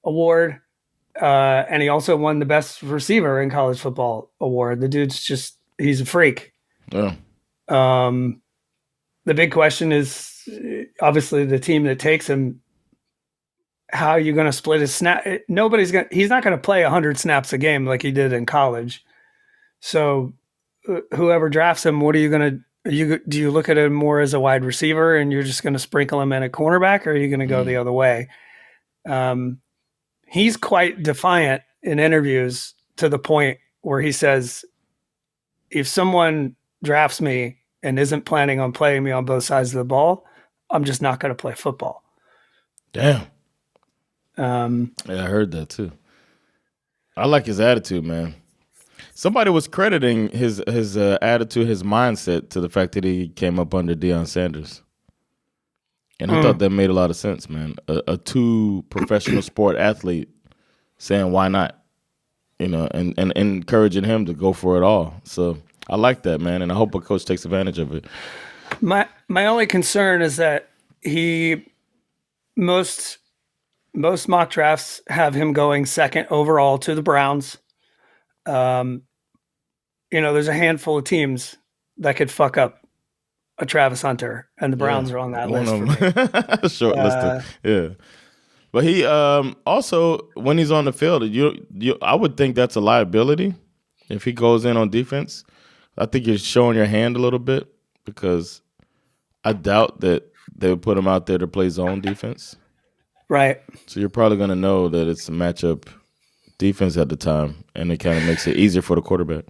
award. And he also won the Best Receiver in College Football award. The dude's he's a freak. Yeah. The big question is obviously the team that takes him. How are you going to split his snap? He's not going to play 100 snaps a game like he did in college. So whoever drafts him, what are you going to do? You look at him more as a wide receiver and you're just going to sprinkle him in a cornerback, or are you going to go the other way? He's quite defiant in interviews to the point where he says, if someone drafts me and isn't planning on playing me on both sides of the ball, I'm just not going to play football. Damn. Yeah, I heard that too. I like his attitude, man. Somebody was crediting his attitude, his mindset to the fact that he came up under Deion Sanders. And I thought that made a lot of sense, man. A true professional sport athlete saying why not, and encouraging him to go for it all. So I like that, man, and I hope a coach takes advantage of it. My only concern is that most mock drafts have him going second overall to the Browns. There's a handful of teams that could fuck up a Travis Hunter, and the Browns are on that list for me. Short list. Yeah. But he also, when he's on the field, I would think that's a liability if he goes in on defense. I think you're showing your hand a little bit, because I doubt that they would put him out there to play zone defense. Right. So you're probably going to know that it's a matchup defense at the time, and it kind of makes it easier for the quarterback.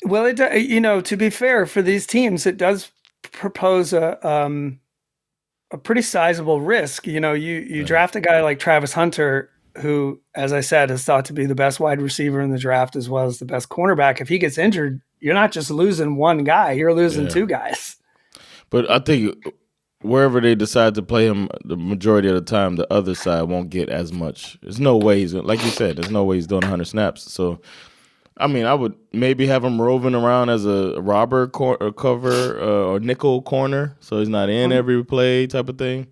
Well, to be fair, for these teams, it does propose a pretty sizable risk. You draft a guy like Travis Hunter, who, as I said, is thought to be the best wide receiver in the draft as well as the best cornerback. If he gets injured, you're not just losing one guy, you're losing two guys. But I think wherever they decide to play him, the majority of the time, the other side won't get as much. There's no way he's, like you said, there's no way he's doing 100 snaps. So, I mean, I would maybe have him roving around as a robber cover or nickel corner, so he's not in every play type of thing.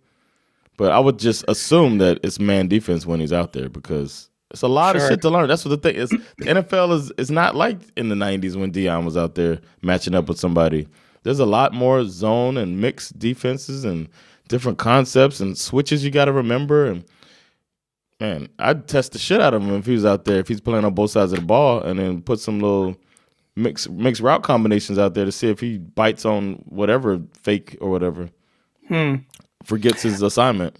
But I would just assume that it's man defense when he's out there, because it's a lot of shit to learn. That's what the thing is. The NFL is not like in the 90s when Deion was out there matching up with somebody. There's a lot more zone and mixed defenses and different concepts and switches you got to remember. And, man, I'd test the shit out of him if he was out there, if he's playing on both sides of the ball, and then put some little mixed route combinations out there to see if he bites on whatever fake or whatever. Forgets his assignment.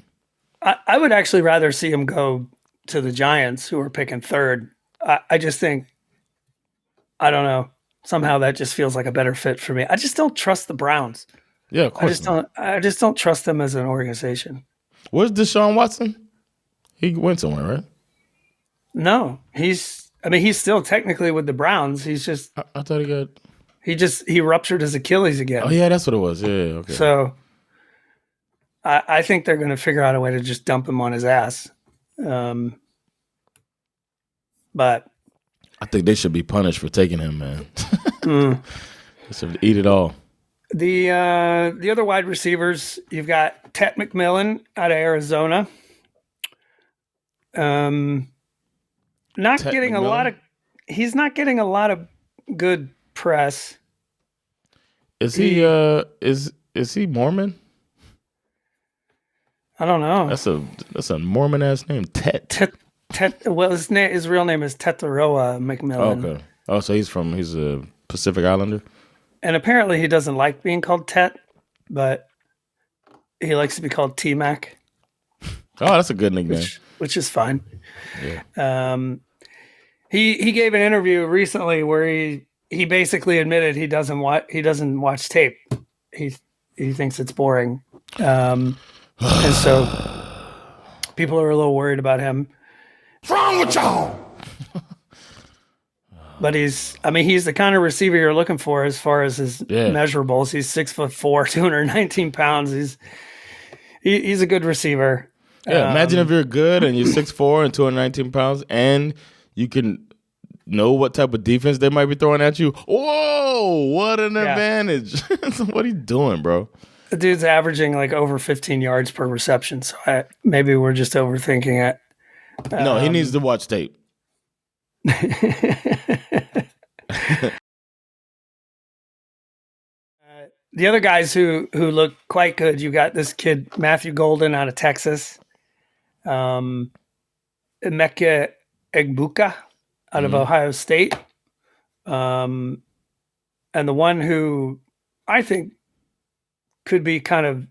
I would actually rather see him go to the Giants, who are picking third. I just think, I don't know, somehow that just feels like a better fit for me. I just don't trust the Browns. Yeah, of course. I just don't trust them as an organization. Where's Deshaun Watson? He went somewhere, right? No, he's still technically with the Browns. He's just I thought he got. he ruptured his Achilles again. Oh yeah, that's what it was. Yeah, okay. So I think they're going to figure out a way to just dump him on his ass. But I think they should be punished for taking him, man. They should eat it all. the other wide receivers, you've got Tet McMillan out of Arizona. Not Tet getting McMillan? he's not getting a lot of good press. Is he is he Mormon? I don't know. That's a Mormon ass name. Tet. Well, his real name is Tetaroa McMillan. Okay. Oh, so he's a Pacific Islander. And apparently he doesn't like being called Tet, but he likes to be called T-Mac. Oh, that's a good nickname. Which is fine. Yeah. He gave an interview recently where he basically admitted he doesn't watch tape. He thinks it's boring. And so people are a little worried about him. What's wrong with y'all? But he's the kind of receiver you're looking for as far as his measurables. He's 6'4", 219 pounds. He's a good receiver. Yeah, imagine if you're good and you're 6'4" and 219 pounds, and you can know what type of defense they might be throwing at you. Whoa, what an advantage. What are you doing, bro? The dude's averaging like over 15 yards per reception, so maybe we're just overthinking it. No, he needs to watch tape. The other guys who look quite good, you got this kid Matthew Golden out of Texas, Emeka Egbuka out of Ohio State, and the one who I think could be kind of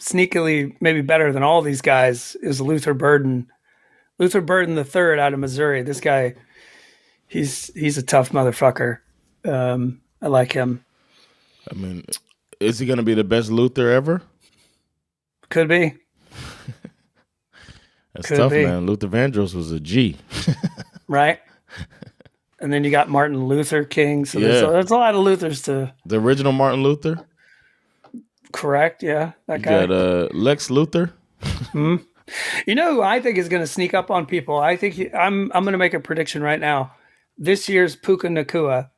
sneakily maybe better than all these guys is Luther Burden. Luther Burden III out of Missouri. This guy, he's a tough motherfucker. I like him. I mean, is he going to be the best Luther ever? Could be. That's tough, man. Luther Vandross was a G. Right? And then you got Martin Luther King. So there's a lot of Luthers to... The original Martin Luther? Correct, yeah. That guy. You got Lex Luthor? You know who I think is going to sneak up on people? I think I'm going to make a prediction right now. This year's Puka Nakua,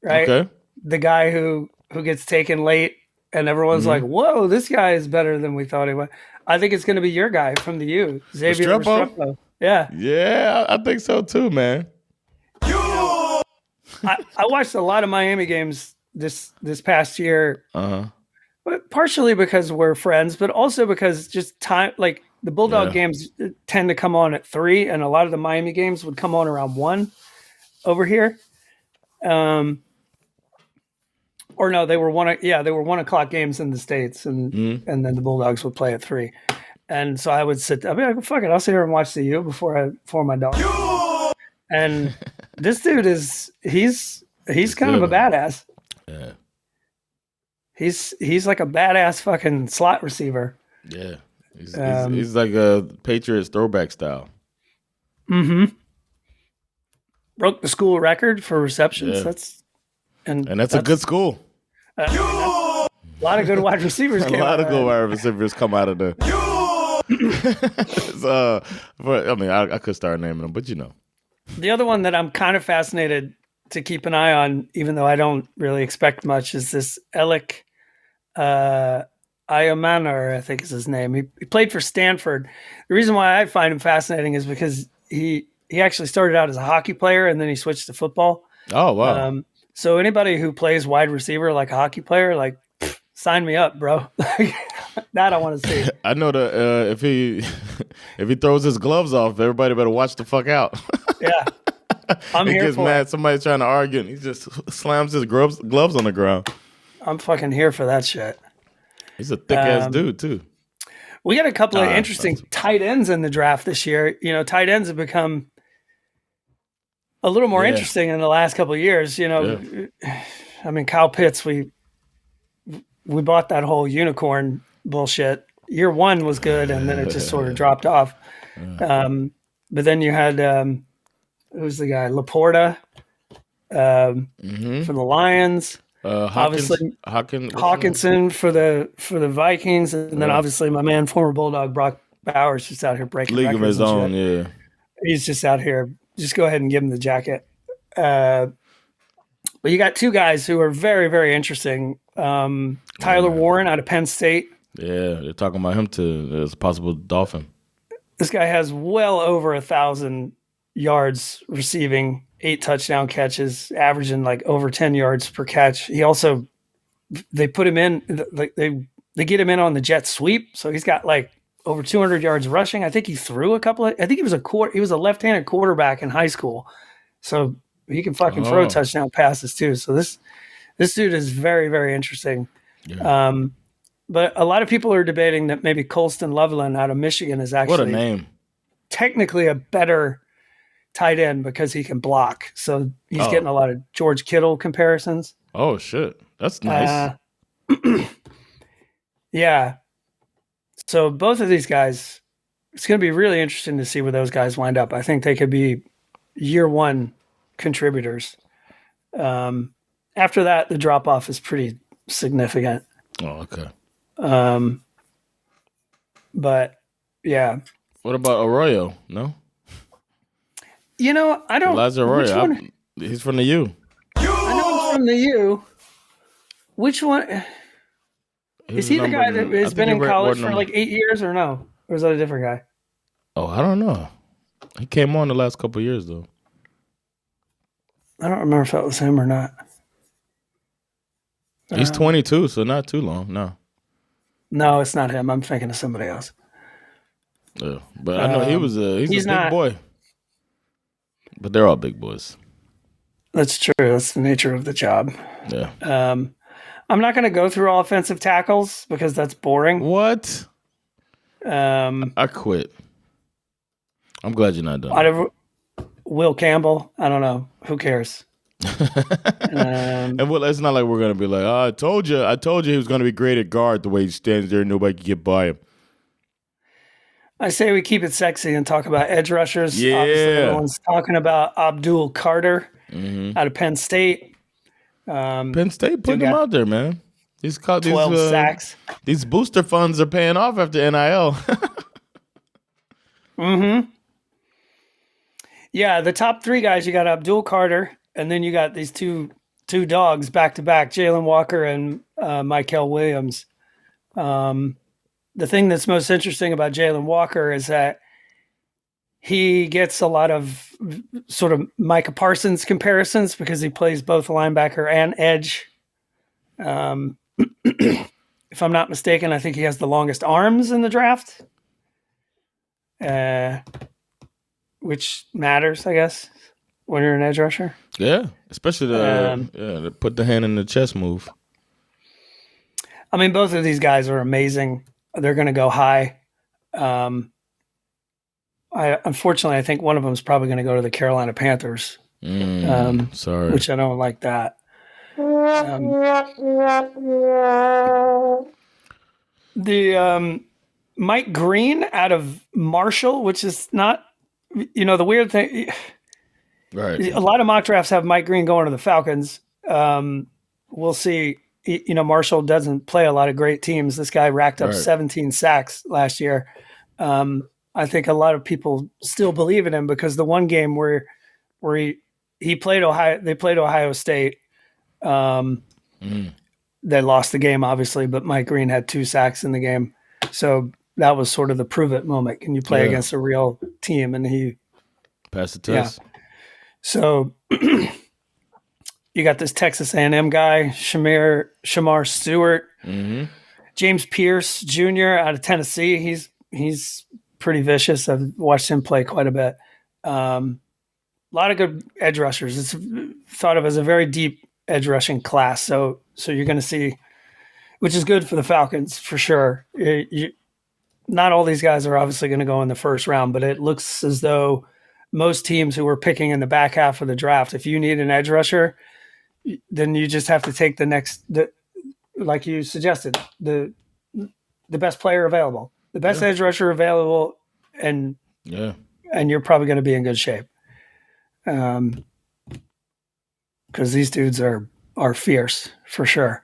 right? Okay. The guy who gets taken late and everyone's like, whoa, this guy is better than we thought he was. I think it's going to be your guy from the U, Xavier Restrepo. Yeah. Yeah, I think so too, man. I watched a lot of Miami games this past year, but partially because we're friends, but also because just time, like the Bulldog games tend to come on at 3, and a lot of the Miami games would come on around 1 over here. Or no, they were 1 o'clock games in the States, and then the Bulldogs would play at 3. And so I would I'd be like, fuck it, I'll sit here and watch the U before my dog. And this dude he's kind of a badass. Yeah. He's like a badass fucking slot receiver. Yeah. He's like a Patriots throwback style. Mm-hmm. Broke the school record for receptions. Yeah. That's a good school. A lot of good wide receivers. A lot of good wide receivers come out of there. I could start naming them, but you know. The other one that I'm kind of fascinated to keep an eye on, even though I don't really expect much, is this Alec Ayamanar, I think is his name. He played for Stanford. The reason why I find him fascinating is because he actually started out as a hockey player and then he switched to football. Oh, wow. So anybody who plays wide receiver like a hockey player, like, sign me up, bro. That I want to see. I know that if he throws his gloves off, everybody better watch the fuck out. Yeah. I'm he here gets for mad. it. Somebody's trying to argue, and he just slams his gloves on the ground. I'm fucking here for that shit. He's a thick-ass dude, too. We got a couple of interesting tight ends in the draft this year. You know, tight ends have become a little more interesting in the last couple of years. You know, I mean, Kyle Pitts, we bought that whole unicorn bullshit. Year 1 was good, and then it just sort of dropped off. But then you had who's the guy? Laporta for the Lions. Obviously, Hawkinson for the Vikings, and then obviously my man, former Bulldog Brock Bowers, just out here breaking league of records his own. Yeah, he's just out here. Just go ahead and give him the jacket. But you got two guys who are very, very interesting. Tyler Warren out of Penn State. Yeah, they're talking about him too as a possible Dolphin. This guy has well over 1,000 yards receiving, 8 touchdown catches, averaging like over 10 yards per catch. He also, they put him in, like they get him in on the jet sweep, so he's got like over 200 yards rushing. I think he threw a couple of. I think he was a left-handed quarterback in high school, so he can fucking throw touchdown passes too. So this dude is very, very interesting. Yeah. But a lot of people are debating that maybe Colston Loveland out of Michigan is actually what a name. Technically a better tight end because he can block. So he's getting a lot of George Kittle comparisons. Oh shit, that's nice. Yeah. So both of these guys, it's going to be really interesting to see where those guys wind up. I think they could be year one contributors. After that, the drop off is pretty significant. Oh, okay. But yeah. What about Arroyo? No. You know, I don't. Elijah Arroyo. He's from the U. I know he's from the U. Which one? Is he the guy that has been in college for like 8 years or no? Or is that a different guy? Oh, I don't know. He came on the last couple of years though. I don't remember if that was him or not. He's 22, so not too long. No, it's not him. I'm thinking of somebody else. Yeah, but I know he's a big boy. But they're all big boys. That's true. That's the nature of the job. Yeah. I'm not going to go through all offensive tackles because that's boring. What? I quit. I'm glad you're not done. Will Campbell, I don't know. Who cares? And it's not like we're going to be like, oh, I told you he was going to be great at guard the way he stands there and nobody can get by him. I say we keep it sexy and talk about edge rushers. Yeah. Obviously, everyone's talking about Abdul Carter out of Penn State. Penn State putting him out there, man. He's caught 12 sacks. These booster funds are paying off after NIL. Mm-hmm. Yeah, the top 3 guys, you got Abdul Carter, and then you got these two dogs back-to-back, Jalen Walker and Michael Williams. The thing that's most interesting about Jalen Walker is that he gets a lot of sort of Micah Parsons comparisons because he plays both linebacker and edge. If I'm not mistaken, I think he has the longest arms in the draft, which matters, I guess, when you're an edge rusher. Yeah, especially the put the hand in the chest move. I mean, both of these guys are amazing. They're going to go high. Unfortunately, I think one of them is probably going to go to the Carolina Panthers. Sorry. Which I don't like that. The Mike Green out of Marshall, which is not, the weird thing. Right. A lot of mock drafts have Mike Green going to the Falcons. We'll see. Marshall doesn't play a lot of great teams. This guy racked up 17 sacks last year. I think a lot of people still believe in him because the one game where he played they played Ohio State. They lost the game, obviously, but Mike Green had 2 sacks in the game. So that was sort of the prove it moment. Can you play against a real team? And he passed the test. Yeah. So you got this Texas A&M guy, Shamar Stewart, James Pierce Jr. out of Tennessee. He's pretty vicious. I've watched him play quite a bit. A lot of good edge rushers. It's thought of as a very deep edge rushing class. So you're going to see, which is good for the Falcons for sure. Not all these guys are obviously going to go in the first round, but it looks as though most teams who were picking in the back half of the draft, if you need an edge rusher, then you just have to take like you suggested, the best player available, the best edge rusher available, and and you're probably going to be in good shape. Because these dudes are fierce for sure.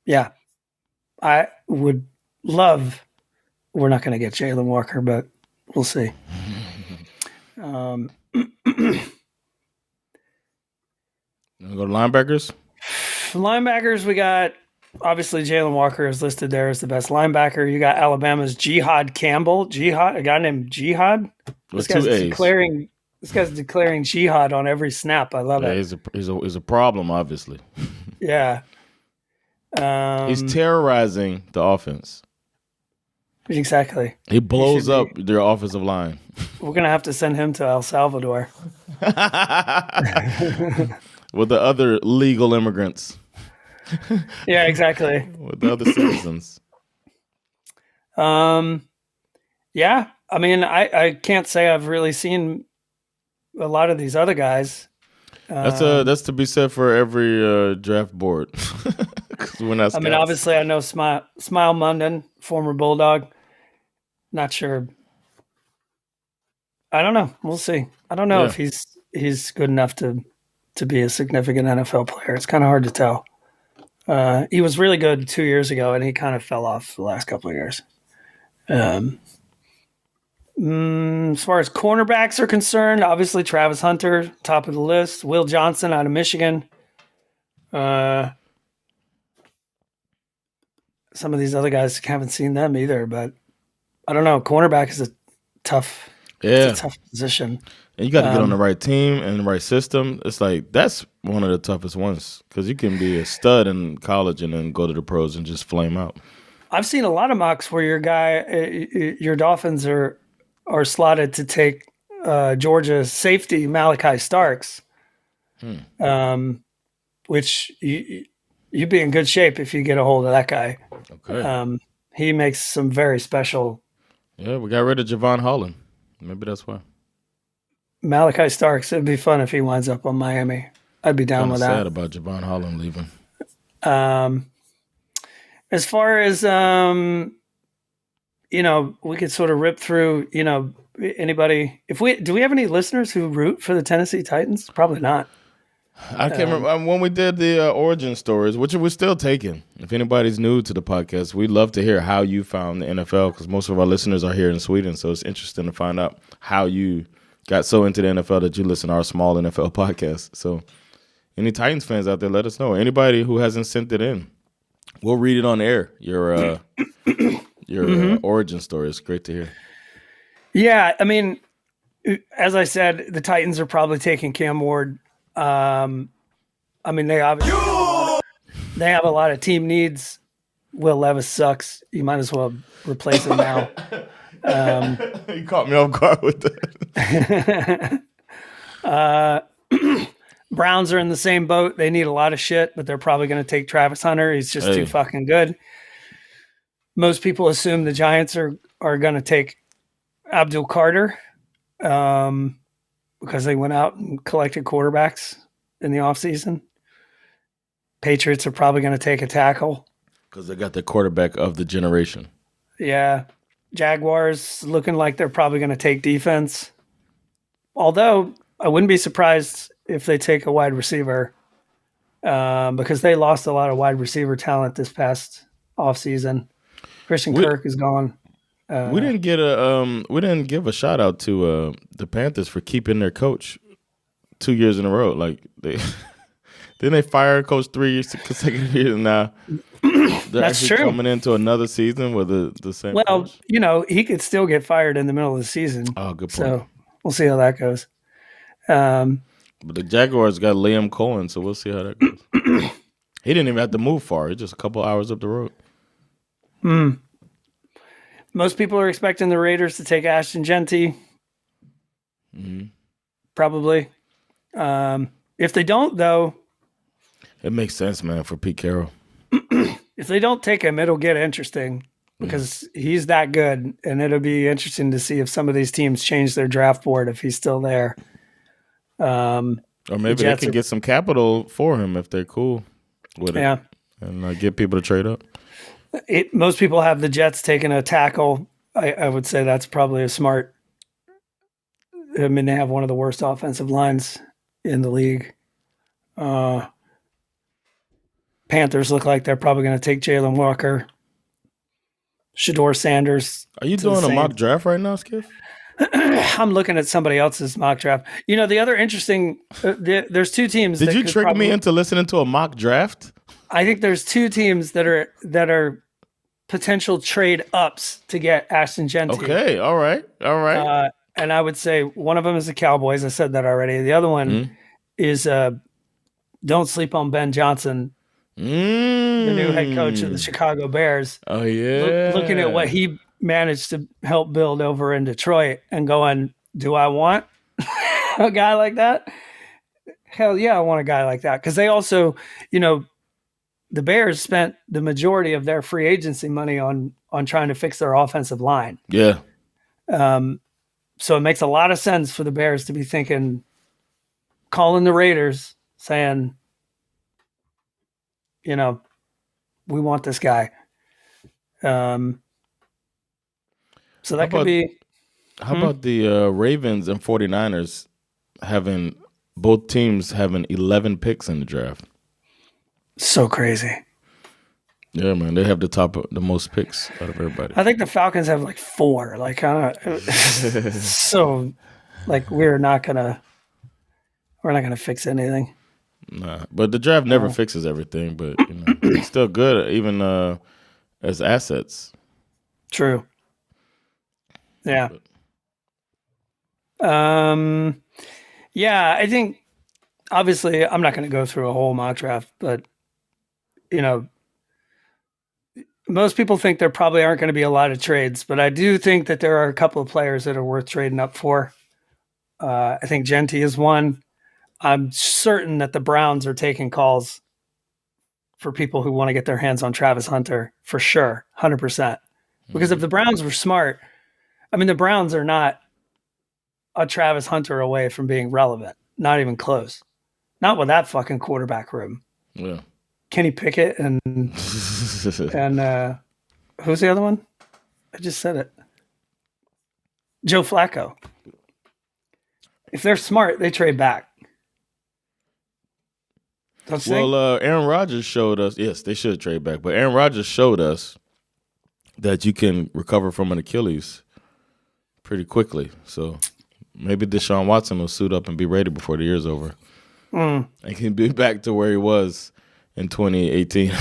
Yeah, I would love. We're not going to get Jalen Walker, but we'll see. Go to linebackers. Linebackers, we got obviously Jalen Walker is listed there as the best linebacker. You got Alabama's Jihad Campbell. A guy named Jihad. With two A's. This guy's declaring jihad on every snap. I love it. He's a problem, obviously. Yeah. He's terrorizing the offense. Exactly. He blows up their offensive line. We're going to have to send him to El Salvador. With the other legal immigrants. Yeah, exactly. With the other citizens. Yeah. I mean, I can't say I've really seen a lot of these other guys. That's to be said for every draft board. We're not scouts. I mean, obviously, I know Smile Munden, former Bulldog. Not sure. I don't know. We'll see. I don't know if he's good enough to be a significant NFL player. It's kind of hard to tell. He was really good 2 years ago, and he kind of fell off the last couple of years. As far as cornerbacks are concerned, obviously Travis Hunter, top of the list. Will Johnson out of Michigan. Some of these other guys, haven't seen them either, but I don't know. Cornerback is a tough position. And you got to get on the right team and the right system. It's like that's one of the toughest ones because you can be a stud in college and then go to the pros and just flame out. I've seen a lot of mocks where your Dolphins are slotted to take Georgia's safety Malachi Starks, which you'd be in good shape if you get a hold of that guy. Okay. He makes some very special. Yeah, we got rid of Javon Holland. Maybe that's why. Malachi Starks. It'd be fun if he winds up on Miami. I'd be down with that. Sad about Javon Holland leaving. As far as we could sort of rip through. Anybody? Do we have any listeners who root for the Tennessee Titans? Probably not. I can't remember when we did the origin stories, which we're still taking. If anybody's new to the podcast, we'd love to hear how you found the NFL because most of our listeners are here in Sweden, so it's interesting to find out how you got so into the NFL that you listen to our small NFL podcast. So any Titans fans out there, let us know. Anybody who hasn't sent it in, we'll read it on air. Your origin story is great to hear. Yeah, I mean, as I said, the Titans are probably taking Cam Ward. I mean, they have a lot of team needs. Will Levis sucks. You might as well replace him now. You caught me off guard with that. Browns are in the same boat. They need a lot of shit, but they're probably going to take Travis Hunter. He's just too fucking good. Most people assume the Giants are going to take Abdul Carter because they went out and collected quarterbacks in the offseason. Patriots are probably going to take a tackle. Because they got the quarterback of the generation. Yeah. Jaguars looking like they're probably going to take defense. Although I wouldn't be surprised if they take a wide receiver because they lost a lot of wide receiver talent this past offseason. Christian Kirk is gone. We didn't give a shout out to the Panthers for keeping their coach 2 years in a row. Like didn't they fire a coach 3 consecutive years now? They're That's actually true. Coming into another season with the same. Well, coach. he could still get fired in the middle of the season. Oh, good point. So we'll see how that goes. But the Jaguars got Liam Cohen, so we'll see how that goes. He didn't even have to move far. He's just a couple hours up the road. Most people are expecting the Raiders to take Ashton Genty. Mm-hmm. Probably. If they don't, though. It makes sense, man, for Pete Carroll. If they don't take him, it'll get interesting because he's that good, and it'll be interesting to see if some of these teams change their draft board if he's still there. Or maybe they can get some capital for him if they're cool with it. Yeah. And get people to trade up. Most people have the Jets taking a tackle. I would say that's probably a smart. I mean, they have one of the worst offensive lines in the league. Panthers look like they're probably going to take Jalen Walker, Shador Sanders. Are you doing a mock draft right now, Skip? I'm looking at somebody else's mock draft. You know, the other interesting, there's two teams. Did you trick me into listening to a mock draft? I think there's two teams that are potential trade ups to get Ashton Genty. Okay, all right. And I would say one of them is the Cowboys. I said that already. The other one is don't sleep on Ben Johnson, the new head coach of the Chicago Bears. Oh, yeah. Looking at what he managed to help build over in Detroit and going, do I want a guy like that? Hell yeah, I want a guy like that. Because they also, you know, the Bears spent the majority of their free agency money on trying to fix their offensive line. Yeah. So it makes a lot of sense for the Bears to be thinking, calling the Raiders, saying, you know, we want this guy. So that could be. How about the Ravens and 49ers having both teams having 11 picks in the draft? So crazy. Yeah, man, they have the most picks out of everybody. I think the Falcons have like 4. Like, so, like, we're not gonna fix anything. Nah, but the draft never fixes everything. But you know, it's still good, even as assets. True. Yeah. Yeah, I think obviously I'm not going to go through a whole mock draft, but you know, most people think there probably aren't going to be a lot of trades, but I do think that there are a couple of players that are worth trading up for. I think Genty is one. I'm certain that the Browns are taking calls for people who want to get their hands on Travis Hunter for sure, 100%. Because if the Browns were smart, I mean, the Browns are not a Travis Hunter away from being relevant. Not even close. Not with that fucking quarterback room. Yeah. Kenny Pickett and who's the other one? I just said it. Joe Flacco. If they're smart, they trade back. Well, Aaron Rodgers showed us. Yes, they should trade back, but Aaron Rodgers showed us that you can recover from an Achilles pretty quickly. So maybe Deshaun Watson will suit up and be ready before the year's over. And can be back to where he was in 2018.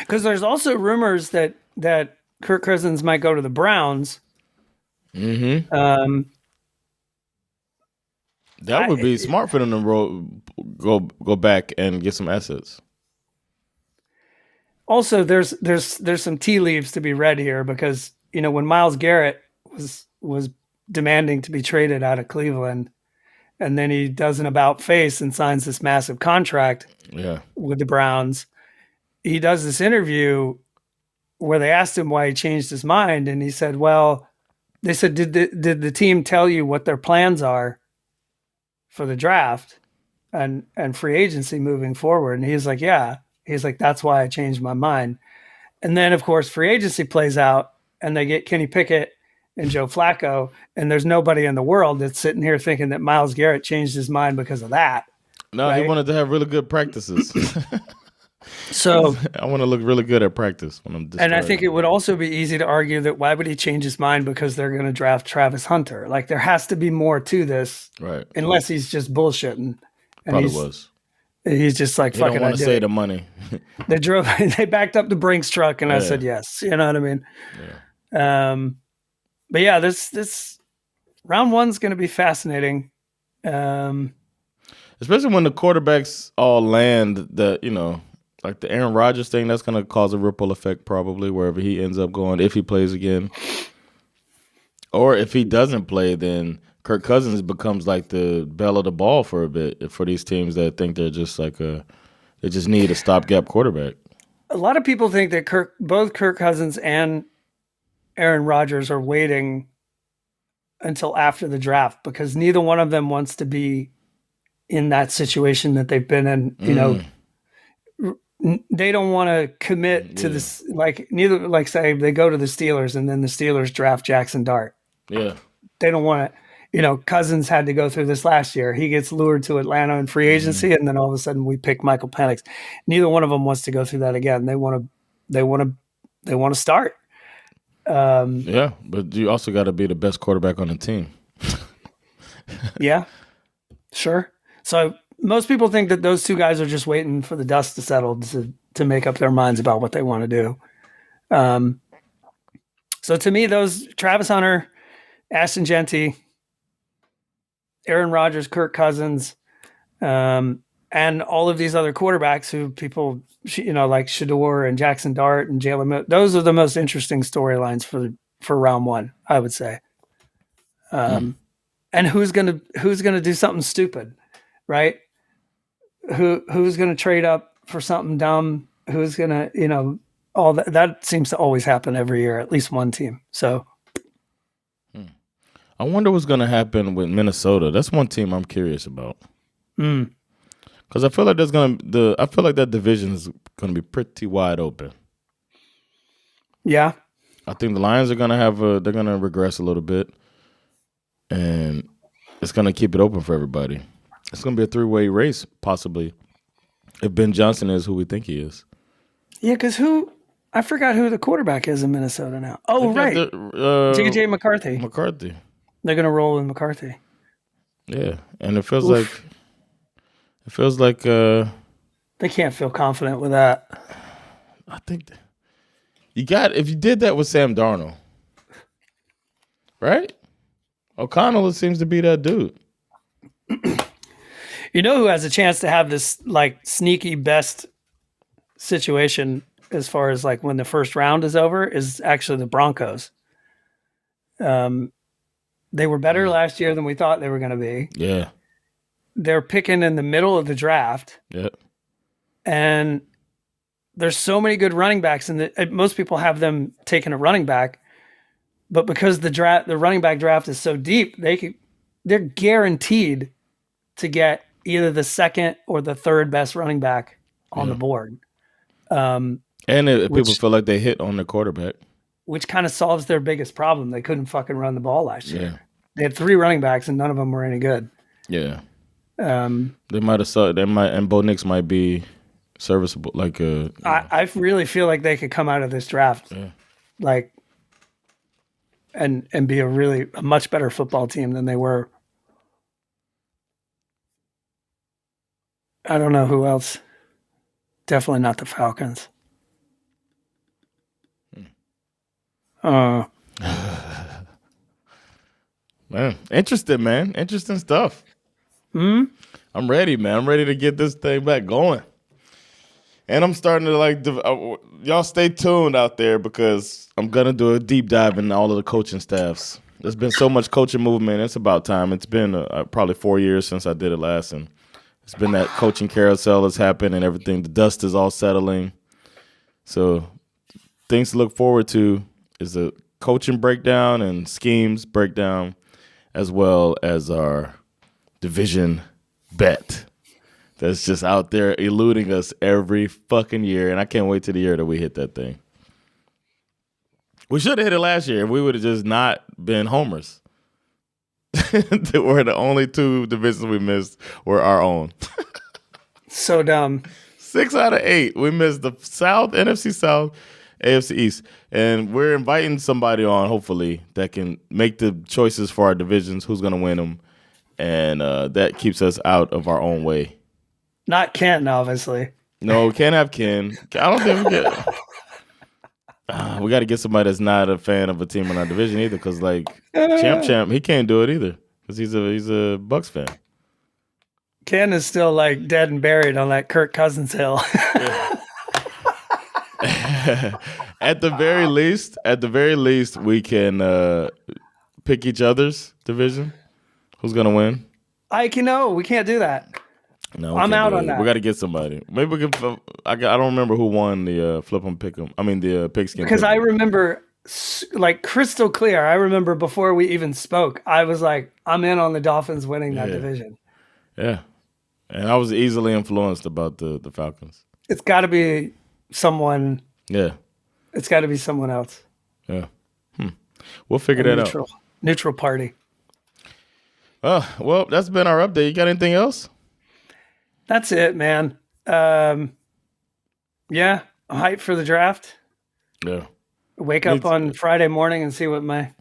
Because there's also rumors that Kirk Cousins might go to the Browns. Mm-hmm. That would be smart for them to go back and get some assets. Also, there's some tea leaves to be read here because you know when Myles Garrett was demanding to be traded out of Cleveland, and then he does an about face and signs this massive contract with the Browns. He does this interview where they asked him why he changed his mind, and he said, "Well, they said, did the team tell you what their plans are for the draft and free agency moving forward?" And he's like, "Yeah." He's like, "That's why I changed my mind." And then, of course, free agency plays out, and they get Kenny Pickett and Joe Flacco, and there's nobody in the world that's sitting here thinking that Myles Garrett changed his mind because of that. No, right? He wanted to have really good practices. So I want to look really good at practice when I'm. And I think it would also be easy to argue that why would he change his mind because they're going to draft Travis Hunter? Like there has to be more to this, right? Unless he's just bullshitting. And probably was. He's just like, fucking, don't want to say the money. They backed up the Brinks truck, and I said yes. You know what I mean? Yeah. But yeah, this round one's going to be fascinating. Especially when the quarterbacks all land, that you know, like the Aaron Rodgers thing, that's going to cause a ripple effect probably wherever he ends up going if he plays again, or if he doesn't play, then Kirk Cousins becomes like the belle of the ball for a bit for these teams that think they're just like they just need a stopgap quarterback. A lot of people think that both Kirk Cousins and Aaron Rodgers are waiting until after the draft because neither one of them wants to be in that situation that they've been in. You know, they don't want to commit to this. Like neither, like say they go to the Steelers and then the Steelers draft Jackson Dart. Yeah. They don't want to. Cousins had to go through this last year. He gets lured to Atlanta in free agency, and then all of a sudden we pick Michael Penix. Neither one of them wants to go through that again. They want to start. Yeah, but you also got to be the best quarterback on the team. Yeah, sure. So most people think that those two guys are just waiting for the dust to settle to make up their minds about what they want to do. So to me, those Travis Hunter, Ashton Genty, Aaron Rodgers, Kirk Cousins, and all of these other quarterbacks who people, like Shador and Jackson Dart and Jalen, those are the most interesting storylines for round one, I would say. And who's gonna do something stupid, right? Who's gonna trade up for something dumb? Who's gonna, all that seems to always happen every year, at least one team. So. I wonder what's going to happen with Minnesota. That's one team I'm curious about. Because I feel like I feel like that division is going to be pretty wide open. Yeah. I think the Lions are going to they're going to regress a little bit, and it's going to keep it open for everybody. It's going to be a three-way race, possibly, if Ben Johnson is who we think he is. Yeah, because I forgot who the quarterback is in Minnesota now. Oh, right. J.J. McCarthy. McCarthy. They're going to roll with McCarthy. Yeah, and it feels like they can't feel confident with that. I think if you did that with Sam Darnold, right? O'Connell seems to be that dude. You know who has a chance to have this like sneaky best situation as far as like when the first round is over is actually the Broncos. They were better last year than we thought they were going to be. Yeah. They're picking in the middle of the draft. Yeah. And there's so many good running backs, and most people have them taking a running back. But because the running back draft is so deep, they're guaranteed to get either the second or the third best running back on the board. And people feel like they hit on the quarterback. Which kind of solves their biggest problem. They couldn't fucking run the ball last year. Yeah. They had 3 running backs and none of them were any good. Yeah. They might have and Bo Nix might be serviceable. Like I really feel like they could come out of this draft like and be a much better football team than they were. I don't know who else. Definitely not the Falcons. Man, interesting stuff. I'm ready, man. I'm ready to get this thing back going. And I'm starting to y'all stay tuned out there because I'm going to do a deep dive in all of the coaching staffs. There's been so much coaching movement. It's about time. It's been probably 4 years since I did it last, and it's been that coaching carousel has happened and everything. The dust is all settling. So things to look forward to is a coaching breakdown and schemes breakdown, as well as our division bet that's just out there eluding us every fucking year. And I can't wait till the year that we hit that thing. We should have hit it last year if we would have just not been homers. We're the only 2 divisions we missed were our own. So dumb. 6 out of 8. We missed the South, NFC South, AFC East. And we're inviting somebody on, hopefully, that can make the choices for our divisions, who's going to win them. And that keeps us out of our own way. Not Ken, obviously. No, we can't have Ken. I don't think we get. We got to get somebody that's not a fan of a team in our division either, because like Champ, he can't do it either because he's a Bucks fan. Ken is still like dead and buried on that Kirk Cousins hill. At the very least, we can pick each other's division. Who's gonna win? We can't do that. No, I'm out on that. We got to get somebody. Maybe we can. I don't remember who won the flip 'em pick 'em. I mean the pigskin. Because I remember, like crystal clear. I remember before we even spoke, I was like, I'm in on the Dolphins winning that division. Yeah, and I was easily influenced about the Falcons. It's got to be someone. Yeah. It's got to be someone else. Yeah. We'll figure that out. Neutral party. Well, that's been our update. You got anything else? That's it, man. Yeah, I'm hyped for the draft. Yeah. Wake up on Friday morning and see what my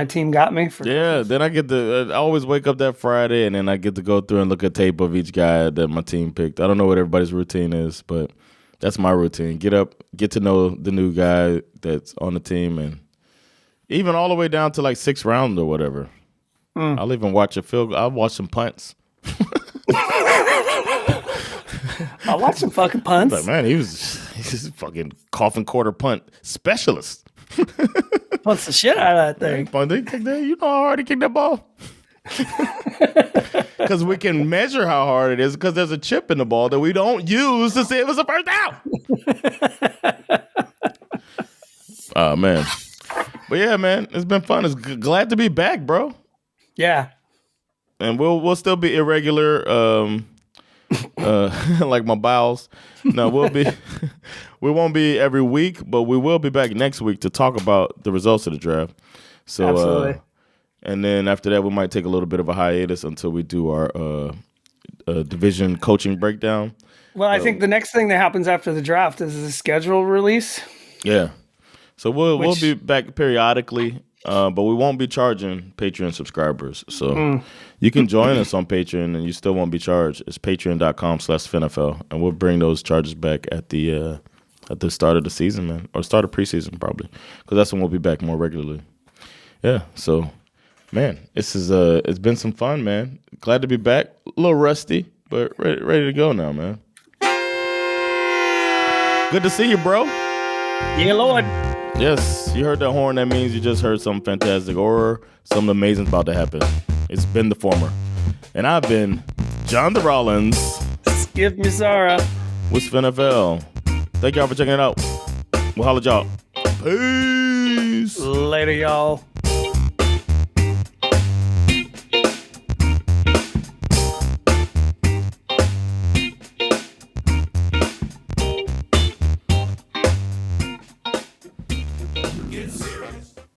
team got me for. Yeah, then I always wake up that Friday and then I get to go through and look at tape of each guy that my team picked. I don't know what everybody's routine is, but that's my routine. Get up, get to know the new guy that's on the team, and even all the way down to like 6th round or whatever. I'll even watch a field. I'll watch some punts. I'll watch some fucking punts. But man, he's a fucking coffin quarter punt specialist. Punts the shit out of that thing. You know how hard he kicked that ball? Because we can measure how hard it is because there's a chip in the ball that we don't use to see if it's a first down. Oh, man. But yeah, man, it's been fun. It's glad to be back, bro. Yeah. And we'll still be irregular, like my bowels. No, we won't be every week, but we will be back next week to talk about the results of the draft. So, absolutely. And then after that, we might take a little bit of a hiatus until we do our division coaching breakdown. Well, I think the next thing that happens after the draft is the schedule release. Yeah. So we'll be back periodically, but we won't be charging Patreon subscribers. So you can join us on Patreon and you still won't be charged. It's patreon.com/SveNFL. And we'll bring those charges back at the start of the season, man. Or start of preseason, probably. Because that's when we'll be back more regularly. Yeah, so, man, it's been some fun, man. Glad to be back. A little rusty, but ready to go now, man. Good to see you, bro. Yeah, Lord. Yes, you heard that horn. That means you just heard something fantastic or something amazing about to happen. It's been the former. And I've been John the Rollins. Give me Zara. With SveNFL. Thank y'all for checking it out. We'll holla at y'all. Peace. Later, y'all.